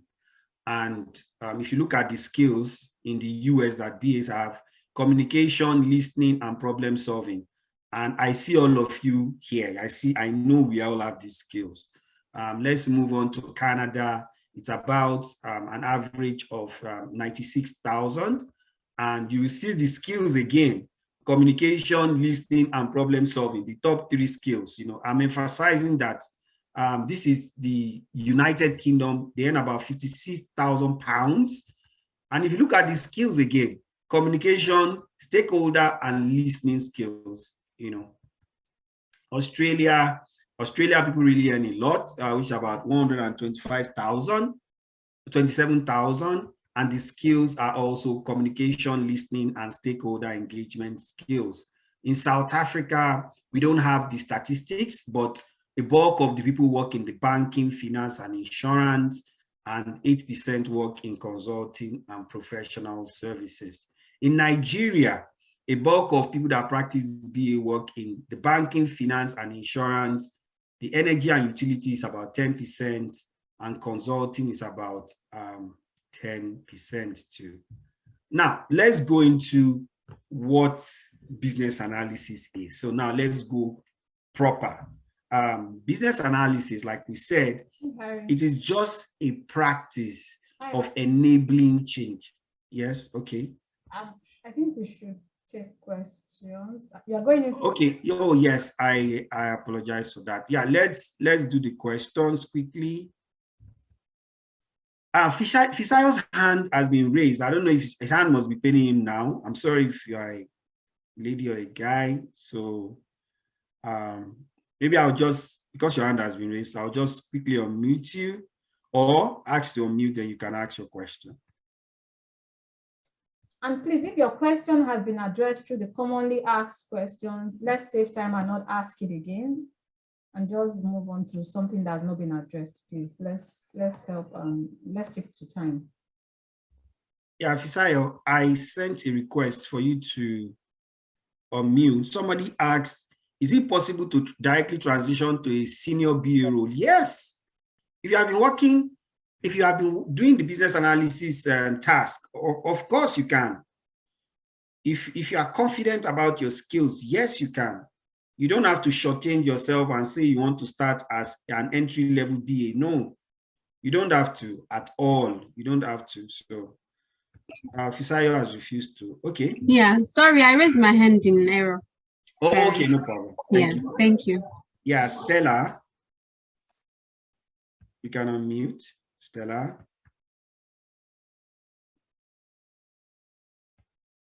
you look at the skills in the US that BAs have, communication, listening, and problem solving. And I see all of you here. I know we all have these skills. Let's move on to Canada. It's about an average of 96,000. And you see the skills again: communication, listening, and problem solving, the top 3 skills. I'm emphasizing that this is the United Kingdom. They earn about £56,000. And if you look at the skills again, communication, stakeholder, and listening skills, Australia, people really earn a lot, which is about 27,000, and the skills are also communication, listening, and stakeholder engagement skills. In South Africa, we don't have the statistics, but a bulk of the people work in the banking, finance, and insurance, and 8% work in consulting and professional services. In Nigeria, a bulk of people that practice BA work in the banking, finance, and insurance. The energy and utility is about 10%, and consulting is about 10% too. Now, let's go into what business analysis is. So now let's go proper. Business analysis, like we said, it is just a practice of enabling change. Yes, okay. I think we should take questions. You're going into okay. Oh yes, I apologize for that. Yeah, let's do the questions quickly. Fisayo's hand has been raised. I don't know if his hand must be paining him now. I'm sorry if you are a lady or a guy. So maybe I'll just, because your hand has been raised, I'll just quickly unmute you, or ask to unmute, then you can ask your question. And please, if your question has been addressed through the commonly asked questions, let's save time and not ask it again. and just move on to something that's not been addressed, please. Let's help. Let's stick to time. Yeah, Fisayo, I sent a request for you to unmute. Somebody asked, is it possible to directly transition to a senior BA role? Yes. If you have been working, if you have been doing the business analysis task, of course you can. If you are confident about your skills, yes, you can. You don't have to shortchange yourself and say you want to start as an entry-level BA. No, you don't have to at all. You don't have to. So Fisayo has refused to. Okay. Yeah, sorry, I raised my hand in error. Oh, okay, no problem. Thank you. Yeah, Stella. You can unmute, Stella.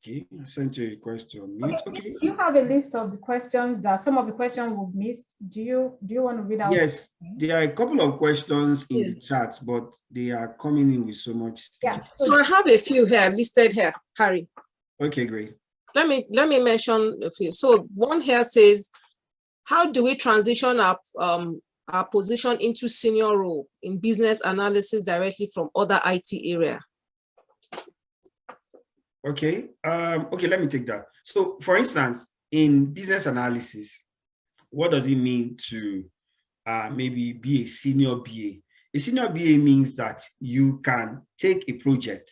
Okay, I sent you a request to unmute. Okay. You have a list of the questions that some of the questions we've missed. Do you want to read out? Yes, there are a couple of questions in the chat, but they are coming in with so much. Yeah. So I have a few here listed here, Harry. Okay, great. Let me mention a few. So one here says, how do we transition our position into senior role in business analysis directly from other IT area? Okay. Okay, let me take that. So for instance, in business analysis, what does it mean to maybe be a senior BA? A senior BA means that you can take a project,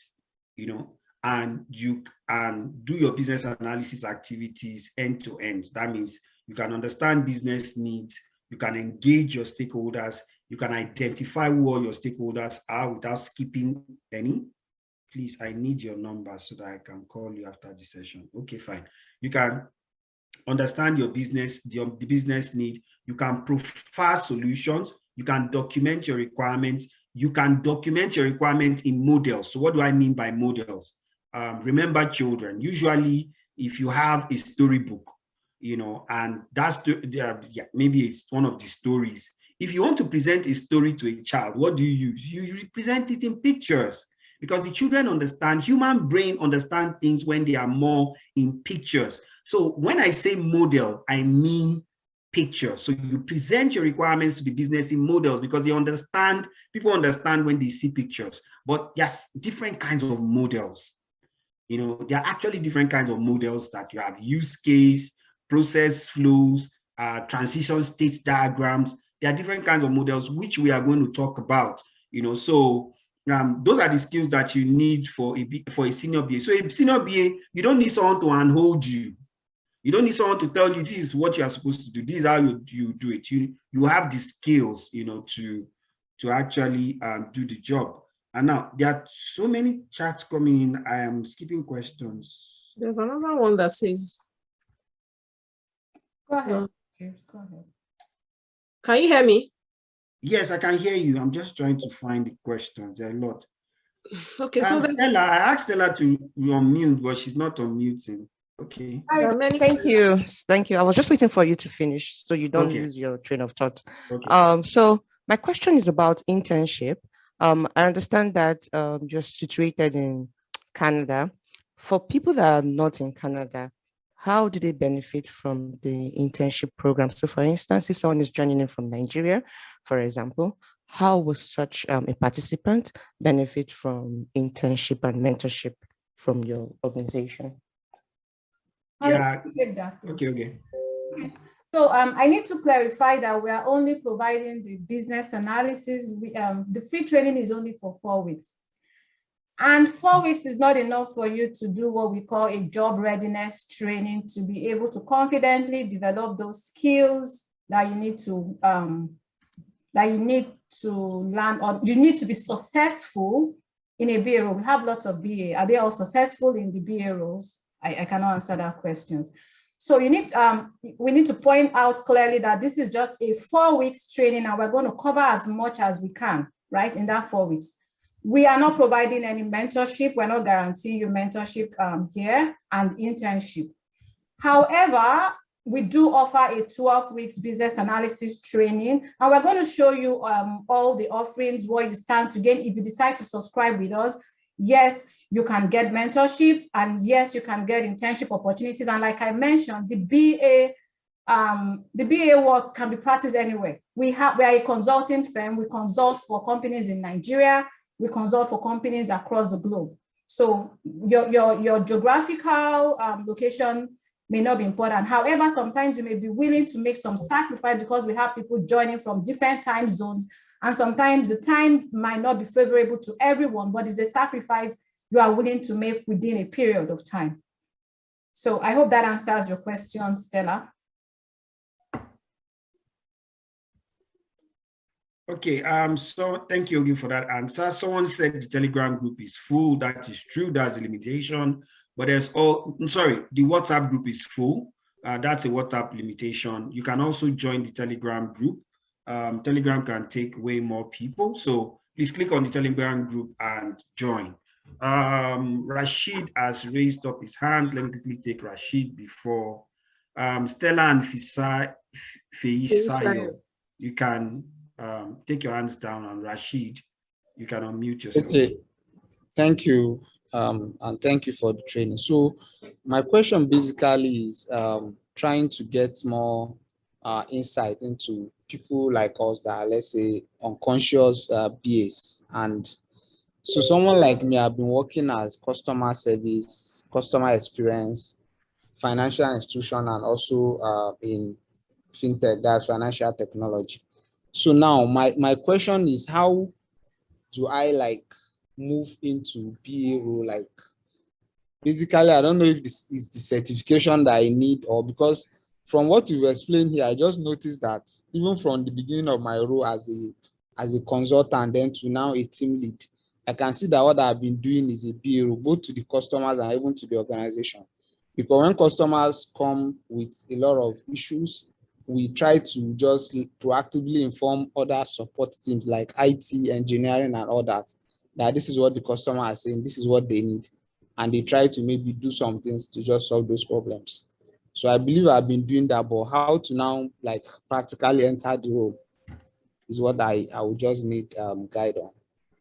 and you can do your business analysis activities end to end. That means you can understand business needs, you can engage your stakeholders, you can identify who all your stakeholders are without skipping any. Please, I need your number so that I can call you after the session. Okay, fine. You can understand your business, the business need. You can profile solutions. You can document your requirements. You can document your requirements in models. So what do I mean by models? Remember children. Usually, if you have a storybook, and that's maybe it's one of the stories. If you want to present a story to a child, what do you use? You present it in pictures. Because the children understand, human brain understand things when they are more in pictures. So when I say model, I mean picture. So you present your requirements to the business in models because people understand when they see pictures. But yes, different kinds of models. There are actually different kinds of models that you have: use case, process flows, transition state diagrams. There are different kinds of models which we are going to talk about. So those are the skills that you need for a senior BA. So a senior BA, you don't need someone to handhold you. You don't need someone to tell you this is what you are supposed to do. This is how you do it. You have the skills, to actually do the job. And now there are so many chats coming in. I am skipping questions. There's another one that says. Go ahead. James, go ahead. Can you hear me? Yes, I can hear you. I'm just trying to find the questions. There are a lot. Okay, so Stella, I asked Stella to unmute, but she's not unmuting. Okay. Thank you. Thank you. I was just waiting for you to finish so you don't lose your train of thought. Okay. So my question is about internship. I understand that you're situated in Canada. For people that are not in Canada, how do they benefit from the internship program? So for instance, if someone is joining in from Nigeria, for example, how will such a participant benefit from internship and mentorship from your organization? Yeah. Okay. So I need to clarify that we are only providing the business analysis. The free training is only for 4 weeks. And 4 weeks is not enough for you to do what we call a job readiness training, to be able to confidently develop those skills that you need to learn, or you need to be successful in a BA role. We have lots of BA. Are they all successful in the BA roles? I cannot answer that question. So we need to point out clearly that this is just a 4 weeks training, and we're going to cover as much as we can, right, in that 4 weeks. We are not providing any mentorship. We're not guaranteeing you mentorship here and internship. However, we do offer a 12 weeks business analysis training, and we're going to show you all the offerings, what you stand to gain if you decide to subscribe with us. Yes, you can get mentorship, and yes, you can get internship opportunities. And like I mentioned, the BA the BA work can be practiced anywhere. We are a consulting firm. We consult for companies in Nigeria. We consult for companies across the globe. So your geographical location may not be important. However, sometimes you may be willing to make some sacrifice because we have people joining from different time zones. And sometimes the time might not be favorable to everyone, but it's a sacrifice you are willing to make within a period of time. So I hope that answers your question, Stella. Okay, so thank you again for that answer. Someone said the Telegram group is full. That is true, that's a limitation. But the WhatsApp group is full. That's a WhatsApp limitation. You can also join the Telegram group. Telegram can take way more people. So please click on the Telegram group and join. Rashid has raised up his hands. Let me quickly take Rashid before Stella and Feisayo. You can take your hands down, and Rashid, you can unmute yourself. Okay, thank you, and thank you for the training. So my question basically is trying to get more insight into people like us that are, let's say, unconscious BAs. And so someone like me, I've been working as customer service, customer experience, financial institution, and also in fintech, that's financial technology. So now my question is, how do I like move into BA role? Like, basically, I don't know if this is the certification that I need, or because from what you've explained here, I just noticed that even from the beginning of my role as a consultant, then to now a team lead, I can see that what I've been doing is a BA role, both to the customers and even to the organization. Because when customers come with a lot of issues, we try to just proactively inform other support teams like IT, engineering, and all that this is what the customer is saying, this is what they need. And they try to maybe do some things to just solve those problems. So I believe I've been doing that, but how to now like practically enter the role is what I would just need guide on.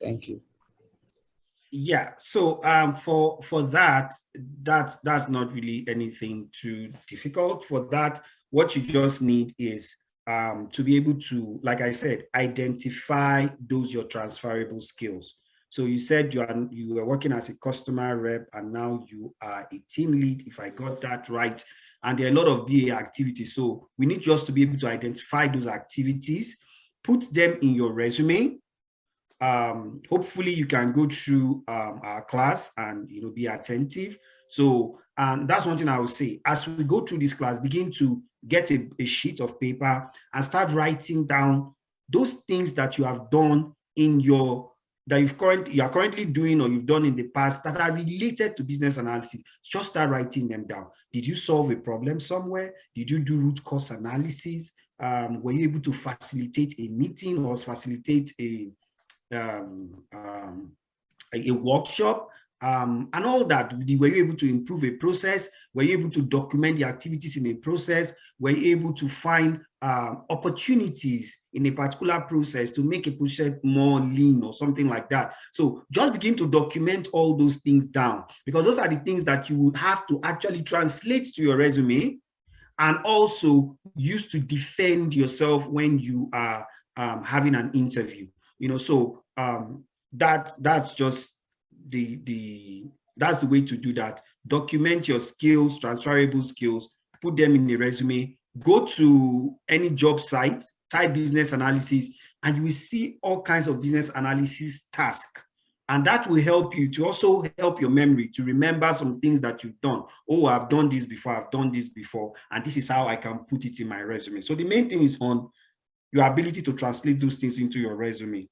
Thank you. Yeah, so for that's not really anything too difficult. For that, what you just need is to be able to, like I said, identify those your transferable skills. So you said you were working as a customer rep, and now you are a team lead, if I got that right. And there are a lot of BA activities. So we need just to be able to identify those activities, put them in your resume. Hopefully you can go through our class and be attentive. So that's one thing I would say. As we go through this class, begin to get a sheet of paper and start writing down those things that you have done in you are currently doing, or you've done in the past, that are related to business analysis. Just start writing them down. Did you solve a problem somewhere? Did you do root cause analysis? Were you able to facilitate a meeting or facilitate a workshop, and all that? Were you able to improve a process? Were you able to document the activities in a process? Were you able to find opportunities in a particular process to make a process more lean or something like that? So just begin to document all those things down, because those are the things that you would have to actually translate to your resume and also use to defend yourself when you are having an interview. So that's just that's the way to do that. Document your skills, transferable skills, put them in the resume. Go to any job site, type business analysis, and you will see all kinds of business analysis tasks. And that will help you to also help your memory to remember some things that you've done. Oh, I've done this before, and this is how I can put it in my resume. So the main thing is on your ability to translate those things into your resume.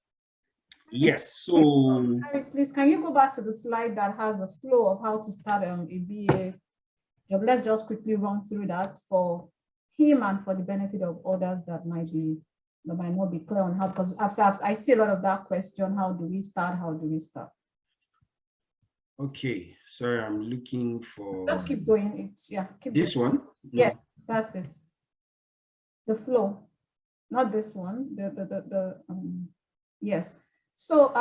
Yes, so... Please, can you go back to the slide that has the flow of how to start a BA job? Let's just quickly run through that for him and for the benefit of others that might not be clear on how, because I see a lot of that question, how do we start? Okay, sorry, I'm looking for... Just keep going. Keep this going. One? Yeah, that's it. The flow, not this one. Yes. So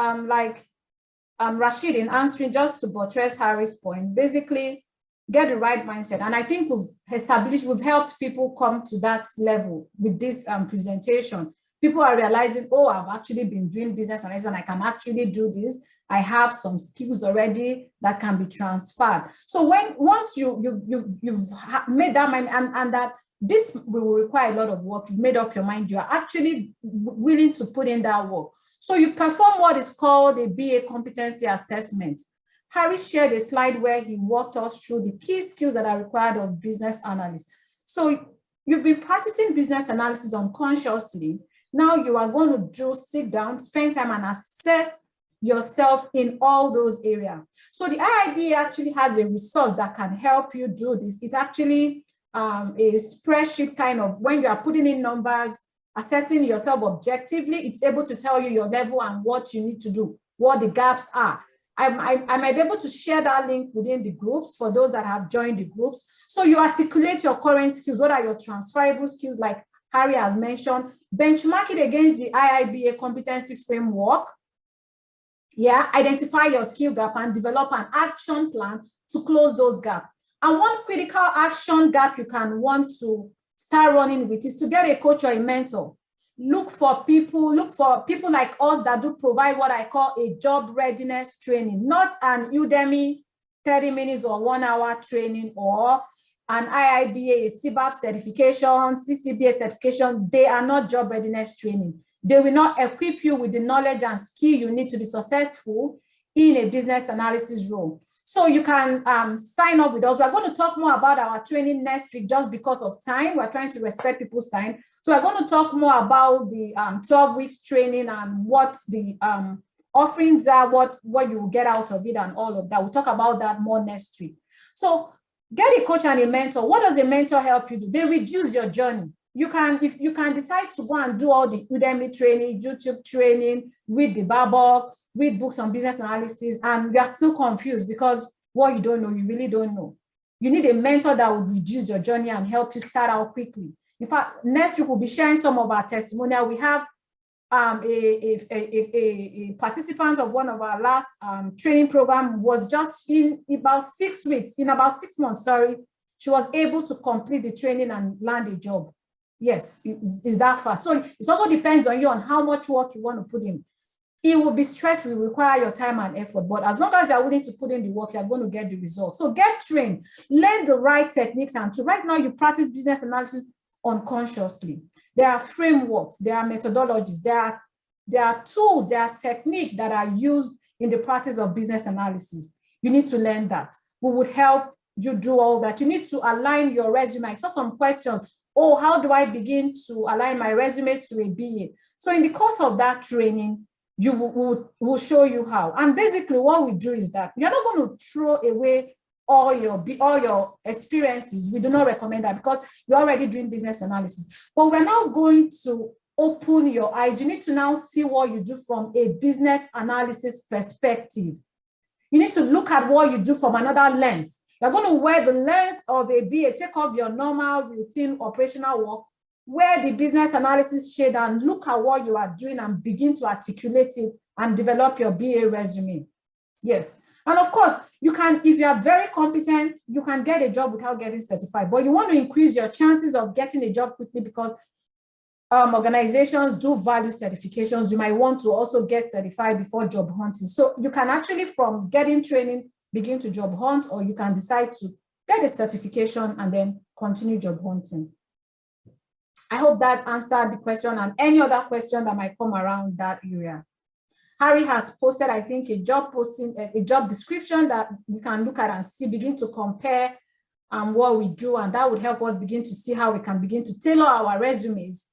Rashid, in answering, just to buttress Harry's point, basically get the right mindset. And I think we've helped people come to that level with this presentation. People are realizing, oh, I've actually been doing business analysis and I can actually do this. I have some skills already that can be transferred. So once you've made that mind and that this will require a lot of work, you've made up your mind, you are actually willing to put in that work. So you perform what is called a BA competency assessment. Harry shared a slide where he walked us through the key skills that are required of business analysts. So you've been practicing business analysis unconsciously. Now you are going to sit down, spend time and assess yourself in all those areas. So the IIBA actually has a resource that can help you do this. It's actually a spreadsheet kind of, when you are putting in numbers, assessing yourself objectively, it's able to tell you your level and what you need to do, what the gaps are. I might be able to share that link within the groups for those that have joined the groups. So you articulate your current skills. What are your transferable skills, like Harry has mentioned? Benchmark it against the IIBA competency framework. Yeah, identify your skill gap and develop an action plan to close those gaps. And one critical action gap you can want to start running with is to get a coach or a mentor. Look for people like us that do provide what I call a job readiness training, not an Udemy 30 minutes or 1 hour training or an IIBA, CBAP certification, CCBA certification. They are not job readiness training. They will not equip you with the knowledge and skill you need to be successful in a business analysis role. So you can sign up with us. We're going to talk more about our training next week just because of time. We're trying to respect people's time. So we're going to talk more about the 12 weeks training and what the offerings are, what you will get out of it and all of that. We'll talk about that more next week. So get a coach and a mentor. What does a mentor help you do? They reduce your journey. If you can decide to go and do all the Udemy training, YouTube training, read the Babok, read books on business analysis, and you are still confused because what you don't know, you really don't know. You need a mentor that will reduce your journey and help you start out quickly. In fact, next week we'll be sharing some of our testimonial. We have a participant of one of our last training program was just in about 6 weeks, in about 6 months, sorry, she was able to complete the training and land a job. Yes, it's that fast. So it also depends on you on how much work you want to put in. It will be stressful, will require your time and effort, but as long as you're willing to put in the work, you're going to get the results. So get trained, learn the right techniques, and so right now you practice business analysis unconsciously. There are frameworks, there are methodologies, there are tools, there are techniques that are used in the practice of business analysis. You need to learn that. We would help you do all that. You need to align your resume. I saw some questions. Oh, how do I begin to align my resume to a BA? So in the course of that training, we'll show you how. And basically what we do is that you're not going to throw away all your experiences. We do not recommend that because you're already doing business analysis. But we're now going to open your eyes. You need to now see what you do from a business analysis perspective. You need to look at what you do from another lens. You're going to wear the lens of a BA, take off your normal routine operational work, wear the business analysis shade and look at what you are doing and begin to articulate it and develop your BA resume. Yes. And of course, you can, if you are very competent, you can get a job without getting certified, but you want to increase your chances of getting a job quickly because organizations do value certifications. You might want to also get certified before job hunting. So you can actually, from getting training, begin to job hunt, or you can decide to get a certification and then continue job hunting. I hope that answered the question and any other question that might come around that area. Harry has posted, I think, a job posting, a job description that we can look at and see, begin to compare what we do, and that would help us begin to see how we can begin to tailor our resumes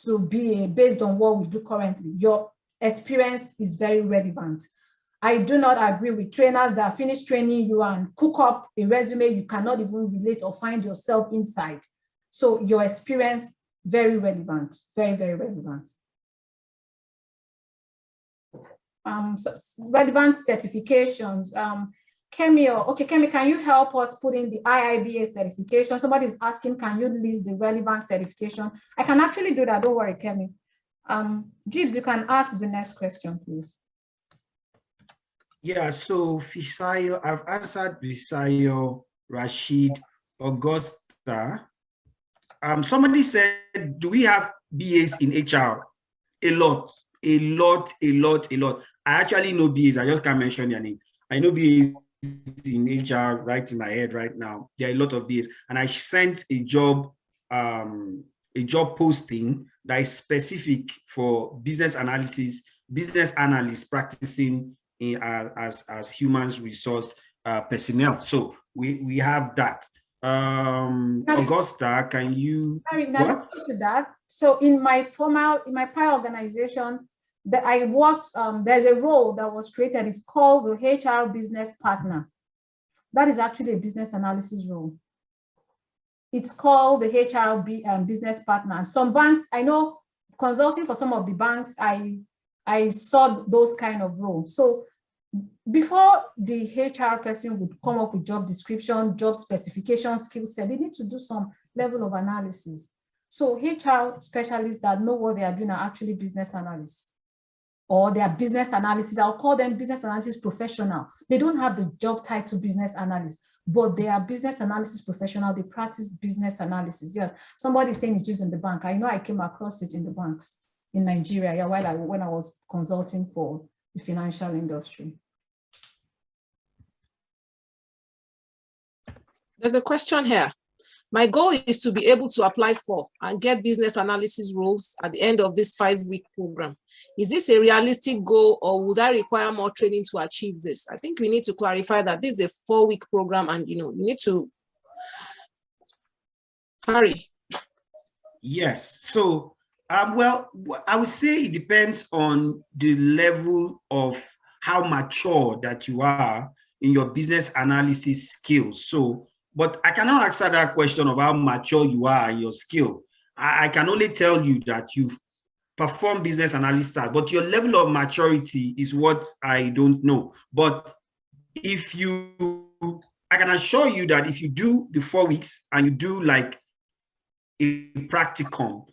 to be based on what we do currently. Your experience is very relevant. I do not agree with trainers that finish training you and cook up a resume you cannot even relate or find yourself inside. So your experience, very relevant, very, very relevant. So relevant certifications. Kemi, okay, Kemi, can you help us put in the IIBA certification? Somebody's asking, can you list the relevant certification? I can actually do that, don't worry, Kemi. Gibbs, you can ask the next question, please. Yeah, so Fisayo, I've answered Fisayo Rashid, Augusta. Somebody said, do we have BAs in HR? A lot. I actually know BAs. I just can't mention their name. I know BAs in HR right in my head right now. There are a lot of BAs. And I sent a job posting that is specific for business analysis, business analysts practicing as human resource personnel. So we have that. Augusta, can you? What? To that. So in my prior organization that I worked, there's a role that was created. It's called the HR business partner. That is actually a business analysis role. It's called the HR business partner. Some banks, I know, consulting for some of the banks, I saw those kind of roles. So before the HR person would come up with job description, job specification, skill set, they need to do some level of analysis. So HR specialists that know what they are doing are actually business analysts, or they are business analysts. I'll call them business analysis professional. They don't have the job title business analyst, but they are business analysis professional. They practice business analysis. Yes, somebody saying it's used in the bank. I know I came across it in the banks in Nigeria, yeah, when I was consulting for the financial industry. There's a question here. My goal is to be able to apply for and get business analysis roles at the end of this 5-week program. Is this a realistic goal, or would I require more training to achieve this? I think we need to clarify that this is a 4-week program, and you need to hurry. Yes. So, well, I would say it depends on the level of how mature that you are in your business analysis skills. So, but I cannot answer that question of how mature you are in your skill. I can only tell you that you've performed business analysis, but your level of maturity is what I don't know. But I can assure you that if you do the 4 weeks and you do like a practicum,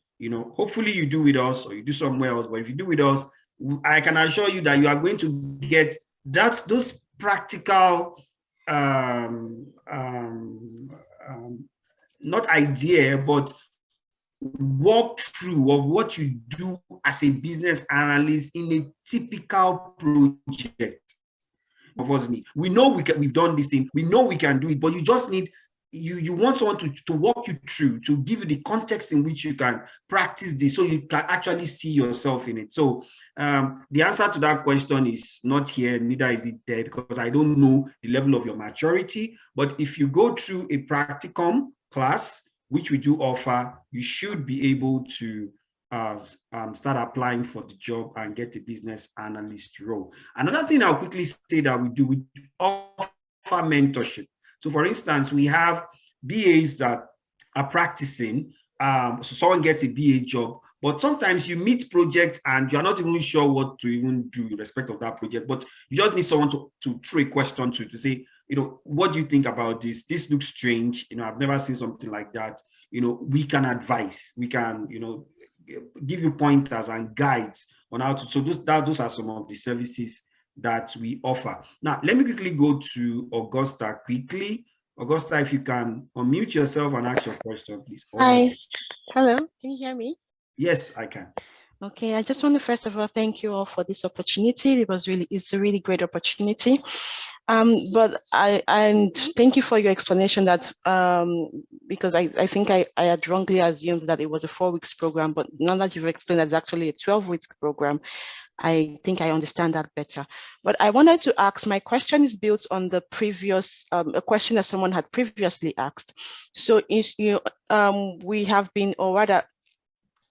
hopefully you do with us or you do somewhere else, but if you do with us, I can assure you that you are going to get those practical not idea, but walk through of what you do as a business analyst in a typical project. Of us need. We know we've done this thing. We know we can do it, but you just need you want someone to walk you through, to give you the context in which you can practice this, so you can actually see yourself in it. So the answer to that question is not here, neither is it there, because I don't know the level of your maturity. But if you go through a practicum class, which we do offer, you should be able to start applying for the job and get a business analyst role. Another thing I'll quickly say that we offer mentorship. So for instance, we have BAs that are practicing, so someone gets a BA job, but sometimes you meet projects and you're not even sure what to even do in respect of that project, but you just need someone to throw a question to say, what do you think about this? This looks strange. I've never seen something like that. We can advise, we can, give you pointers and guides on how to, so those are some of the services that we offer. Now, let me quickly go to Augusta quickly. Augusta, if you can unmute yourself and ask your question, please. Hi. Hello, can you hear me? Yes, I can. Okay, I just want to first of all thank you all for this opportunity. It's a really great opportunity. But and thank you for your explanation that because I think I had wrongly assumed that it was a 4 weeks program, but now that you've explained that it's actually a 12-week program, I think I understand that better. But I wanted to ask, my question is built on the previous, a question that someone had previously asked. So we have been, or rather,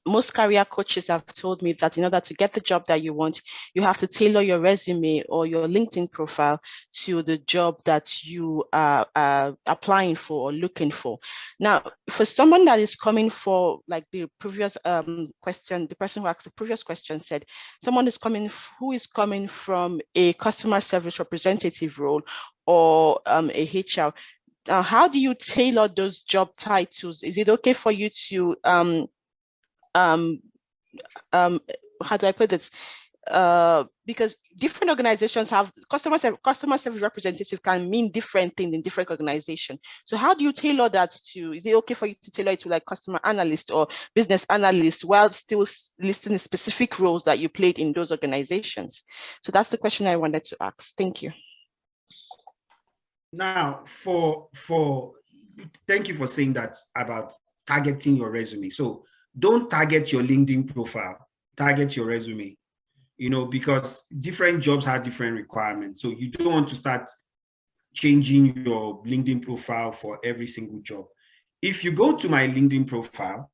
most career coaches have told me that in order to get the job that you want, you have to tailor your resume or your LinkedIn profile to the job that you are applying for or looking for. Now, for someone that is coming for, like the previous question, the person who asked the previous question said, someone who is coming from a customer service representative role or a HR, how do you tailor those job titles? Is it okay for you to how do I put it? because different organizations have customer service representative can mean different things in different organizations. So how do you tailor that to, is it okay for you to tailor it to like customer analyst or business analyst while still listing the specific roles that you played in those organizations? So that's the question I wanted to ask. Thank you. Now, thank you for saying that about targeting your resume. So don't target your LinkedIn profile, target your resume, you know, because different jobs have different requirements. So you don't want to start changing your LinkedIn profile for every single job. If you go to my LinkedIn profile,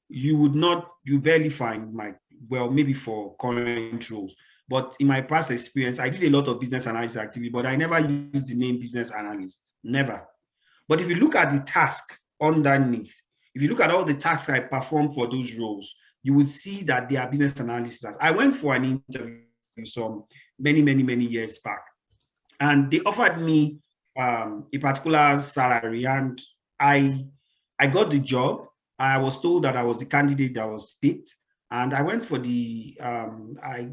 you barely find well, maybe for current roles. But in my past experience, I did a lot of business analysis activity, but I never used the name business analyst, never. But if you look at the task underneath, if you look at all the tasks I performed for those roles, you will see that they are business analysts. I went for an interview some many years back, and they offered me a particular salary, and I got the job. I was told that I was the candidate that was picked, and I went for the,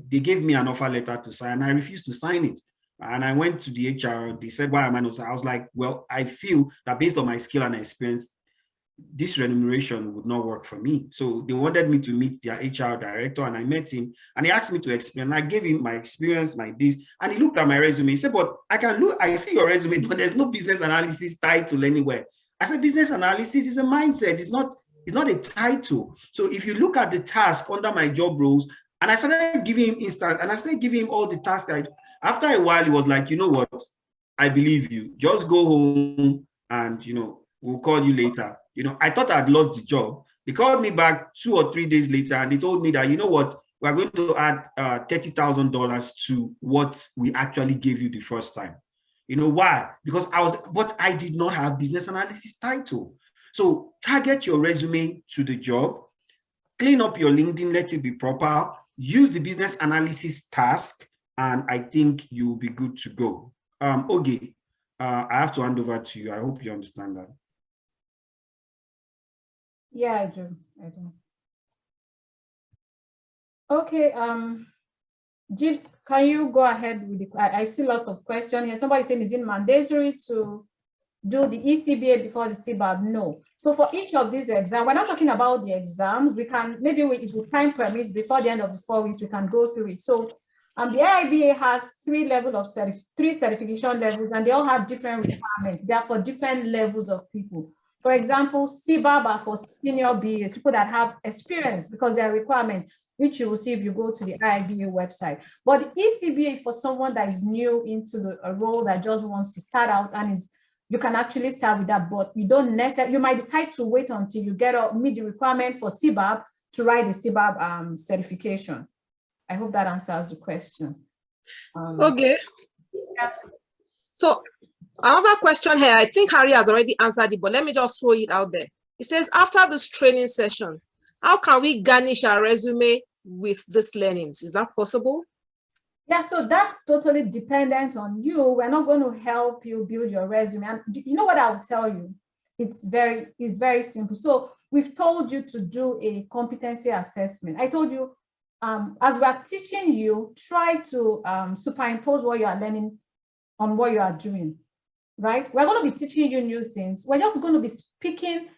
they gave me an offer letter to sign. I refused to sign it. And I went to the HR, they said, why am I not? I was like, well, I feel that based on my skill and experience, this remuneration would not work for me. So they wanted me to meet their HR director, and I met him, and he asked me to explain. I gave him my experience, my this, and he looked at my resume. He said, but I see your resume, but there's no business analysis title anywhere. I said, business analysis is a mindset. It's not a title. So if you look at the task under my job roles, and I started giving him all the tasks. After a while, he was like, you know what? I believe you. Just go home and, you know, we'll call you later. You know, I thought I'd lost the job. They called me back 2 or 3 days later, and they told me that, you know what, we're going to add $30,000 to what we actually gave you the first time. You know why? Because I did not have business analysis title. So target your resume to the job, clean up your LinkedIn, let it be proper, use the business analysis task, and I think you'll be good to go. Oge, I have to hand over to you. I hope you understand that. Yeah, I do. Okay, Jeeves, can you go ahead with the, I see lots of questions here. Somebody saying, is it mandatory to do the ECBA before the CBAB? No. So for each of these exams, we're not talking about the exams. We can, maybe if the time permits, before the end of the 4 weeks, we can go through it. So the IIBA has 3 certification levels, and they all have different requirements. They are for different levels of people. For example, CBAB are for senior BAs, people that have experience, because they are requirements, which you will see if you go to the IIBA website. But the ECBA is for someone that is new into a role that just wants to start out, and you can actually start with that, but you don't necessarily, you might decide to wait until you meet the requirement for CBAB to write the CBAB certification. I hope that answers the question. Okay. Yeah. So another question here, I think Harry has already answered it, but let me just throw it out there. It says, after this training sessions, how can we garnish our resume with these learnings? Is that possible? Yeah, so that's totally dependent on you. We're not going to help you build your resume. And you know what I'll tell you? It's very simple. So we've told you to do a competency assessment. I told you, as we are teaching you, try to superimpose what you are learning on what you are doing, right? We're going to be teaching you new things. We're just going to be speaking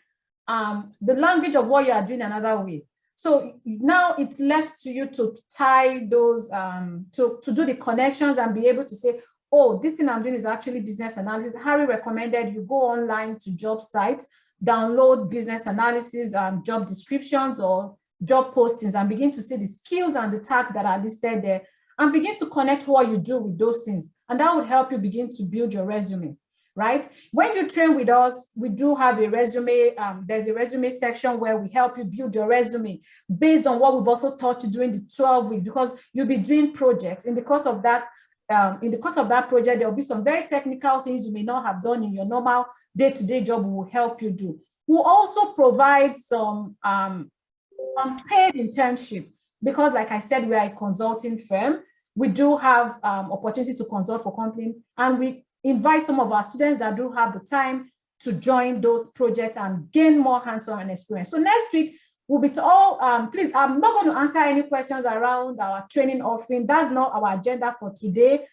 the language of what you are doing another way. So now it's left to you to tie those, to do the connections and be able to say, oh, this thing I'm doing is actually business analysis. Harry recommended you go online to job sites, download business analysis, job descriptions or job postings, and begin to see the skills and the tasks that are listed there, and begin to connect what you do with those things. And that would help you begin to build your resume, right? When you train with us, we do have a resume. There's a resume section where we help you build your resume based on what we've also taught you during the 12 weeks, because you'll be doing projects. In the course of that project, there'll be some very technical things you may not have done in your normal day-to-day job. We will help you do. We'll also provide some unpaid internship, because like I said, we are a consulting firm. We do have opportunity to consult for companies, and we invite some of our students that do have the time to join those projects and gain more hands-on experience. So next week, We'll be all, please, I'm not going to answer any questions around our training offering. That's not our agenda for today.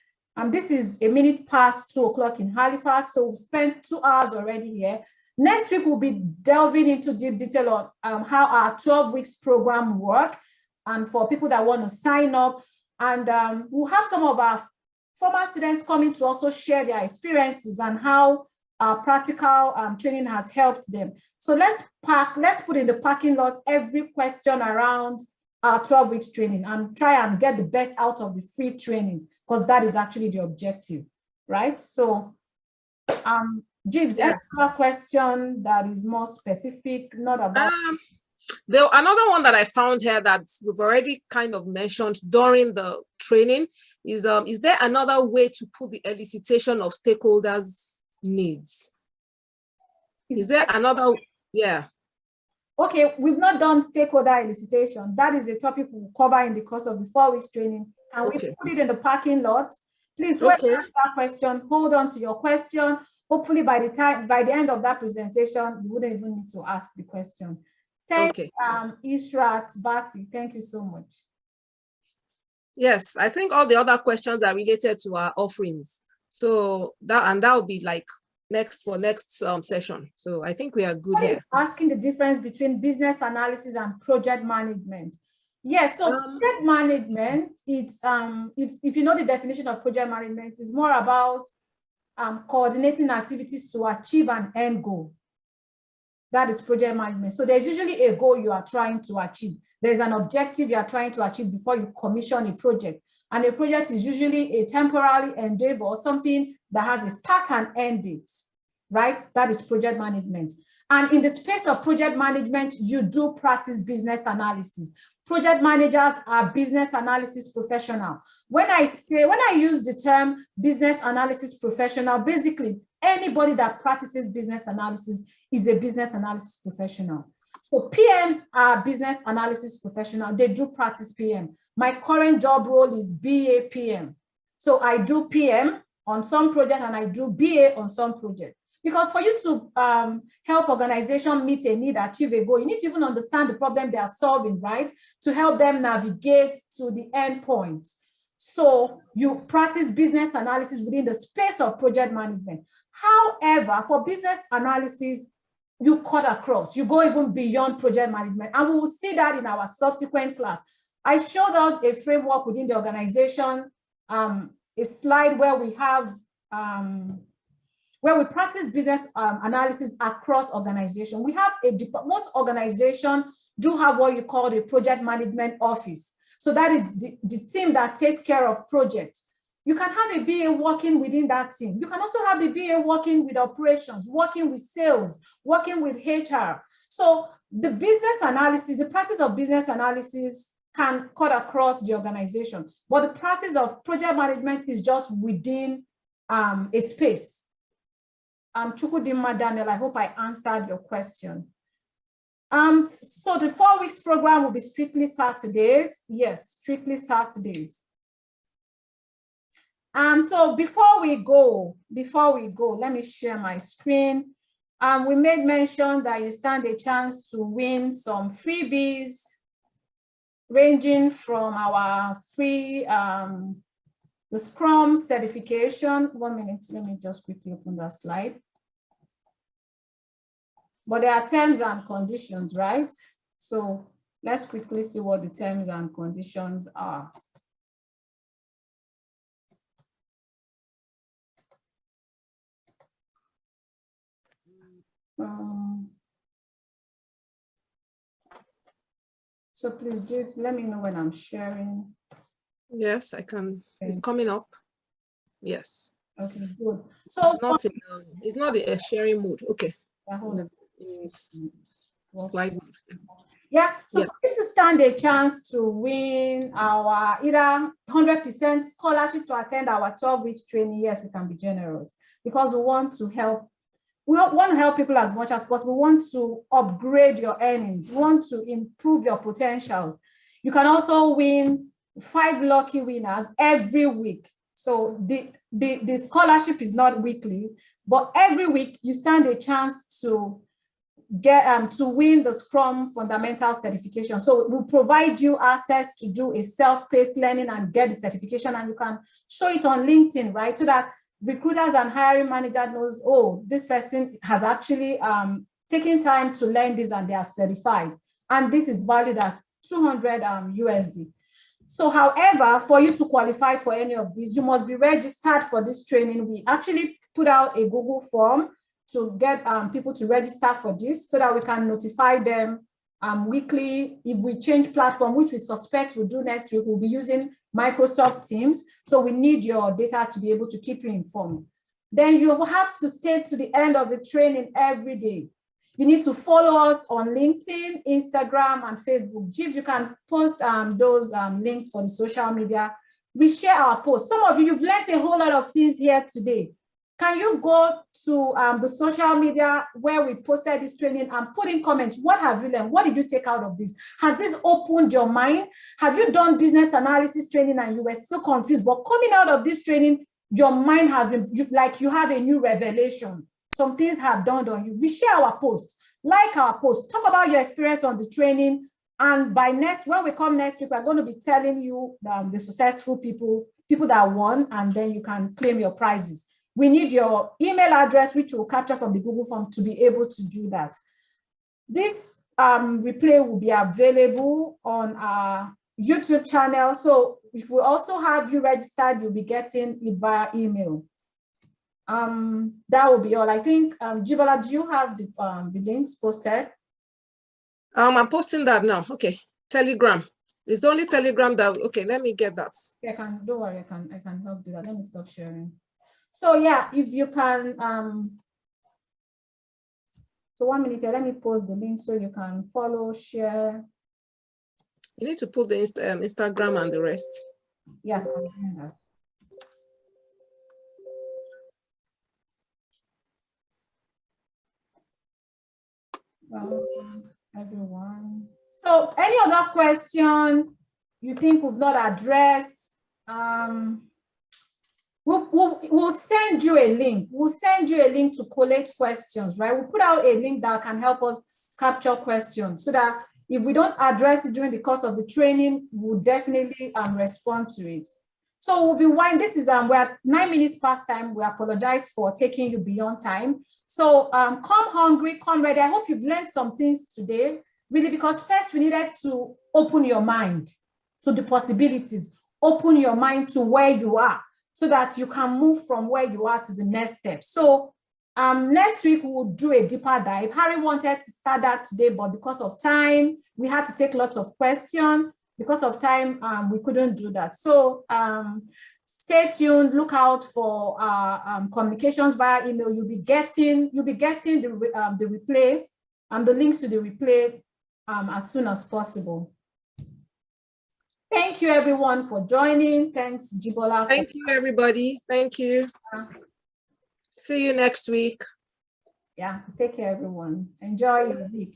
This is a minute past 2 o'clock in Halifax, so we've spent 2 hours already here. Next week, we'll be delving into deep detail on how our 12 weeks program works, and for people that want to sign up. And we'll have some of our former students coming to also share their experiences and how practical training has helped them. So let's put in the parking lot every question around our 12 weeks training and try and get the best out of the free training, because that is actually the objective, right? So, Gibbs, Yes. another question that is more specific, not about. Another one that I found here that we've already kind of mentioned during the training is there another way to put the elicitation of stakeholders' needs? Is there another? Yeah. Okay, we've not done stakeholder elicitation. That is a topic we'll cover in the course of the 4 weeks training. Can we put it in the parking lot? Please, whoever asked that question, hold on to your question. Hopefully by the end of that presentation, you wouldn't even need to ask the question. Thank you, Ishrat Bati. Thank you so much. Yes, I think all the other questions are related to our offerings. So that will be like next session. So I think we are good here. Asking the difference between business analysis and project management. Yes, so project management, it's if you know the definition of project management, it's more about coordinating activities to achieve an end goal. That is project management. So there's usually a goal you are trying to achieve. There's an objective you are trying to achieve before you commission a project. And a project is usually a temporary endeavor or something that has a start and end date, right? That is project management. And in the space of project management, you do practice business analysis. Project managers are business analysis professional. When I use the term business analysis professional, basically anybody that practices business analysis is a business analysis professional. So PMs are business analysis professional. They do practice PM. My current job role is BA PM. So I do PM on some project and I do BA on some project. Because for you to help organization meet a need, achieve a goal, you need to even understand the problem they are solving, right? To help them navigate to the end point. So you practice business analysis within the space of project management. However, for business analysis, you cut across, you go even beyond project management. And we will see that in our subsequent class. I showed us a framework within the organization, a slide where we have, where we practice business analysis across organization. We have most organizations do have what you call the project management office. So that is the team that takes care of projects. You can have a BA working within that team. You can also have the BA working with operations, working with sales, working with HR. So the business analysis, the practice of business analysis can cut across the organization, but the practice of project management is just within a space. Chukudima Daniel, I hope I answered your question. So the 4 weeks program will be strictly Saturdays. Yes, strictly Saturdays. So before we go, let me share my screen. We made mention that you stand a chance to win some freebies ranging from our free, the Scrum certification. 1 minute, let me just quickly open that slide. But there are terms and conditions, right? So let's quickly see what the terms and conditions are. So please, James, let me know when I'm sharing. Yes, I can. Okay. It's coming up. Yes. Okay, good. So it's not a sharing mode. Okay. Hold on. Slide mode. Yeah, so for you to stand a chance to win our either 100% scholarship to attend our 12 weeks training, yes, we can be generous because we want to help. We want to help people as much as possible. We want to upgrade your earnings. We want to improve your potentials. You can also win 5 lucky winners every week. So the scholarship is not weekly, but every week you stand a chance to get to win the Scrum Fundamental certification. So we'll provide you access to do a self-paced learning and get the certification, and you can show it on LinkedIn, right? So that recruiters and hiring manager knows, oh, this person has actually taken time to learn this and they are certified. And this is valued at 200 USD. So however, for you to qualify for any of these, you must be registered for this training. We actually put out a Google form to get people to register for this so that we can notify them weekly. If we change platform, which we suspect we'll do next week, we'll be using Microsoft Teams. So we need your data to be able to keep you informed. Then you will have to stay to the end of the training every day. You need to follow us on LinkedIn, Instagram, and Facebook. Jeeves, you can post those links for the social media. We share our posts. Some of you, you've learned a whole lot of things here today. Can you go to the social media where we posted this training and put in comments? What have you learned? What did you take out of this? Has this opened your mind? Have you done business analysis training and you were still confused? But coming out of this training, your mind has been, like you have a new revelation. Some things have dawned on you. We share our posts, like our posts, talk about your experience on the training. And by when we come next week, we're going to be telling you the successful people that won, and then you can claim your prizes. We need your email address, which we'll capture from the Google form to be able to do that. This replay will be available on our YouTube channel. So if we also have you registered, you'll be getting it via email. That will be all. I think, Jibola, do you have the links posted? I'm posting that now. Okay, Telegram. It's the only Telegram that, okay, let me get that. Yeah, don't worry, I can help do that. Let me stop sharing. So yeah, if you can, so 1 minute here, let me post the link so you can follow, share. You need to put the Instagram and the rest. Yeah, I'm doing that. Everyone. So any other question you think we've not addressed? We'll send you a link. We'll send you a link to collate questions, right? We'll put out a link that can help us capture questions so that if we don't address it during the course of the training, we'll definitely respond to it. So we'll be this is we're at 9 minutes past time. We apologize for taking you beyond time. So come hungry, come ready. I hope you've learned some things today, really, because first we needed to open your mind to the possibilities, open your mind to where you are, so that you can move from where you are to the next step. So next week, we'll do a deeper dive. Harry wanted to start that today, but because of time, we had to take lots of questions. Because of time, we couldn't do that. So stay tuned, look out for communications via email. You'll be getting the replay, the links to the replay as soon as possible. Thank you, everyone, for joining. Thanks, Jibola. Thank you, everybody. Thank you. See you next week. Yeah, take care, everyone. Enjoy your week.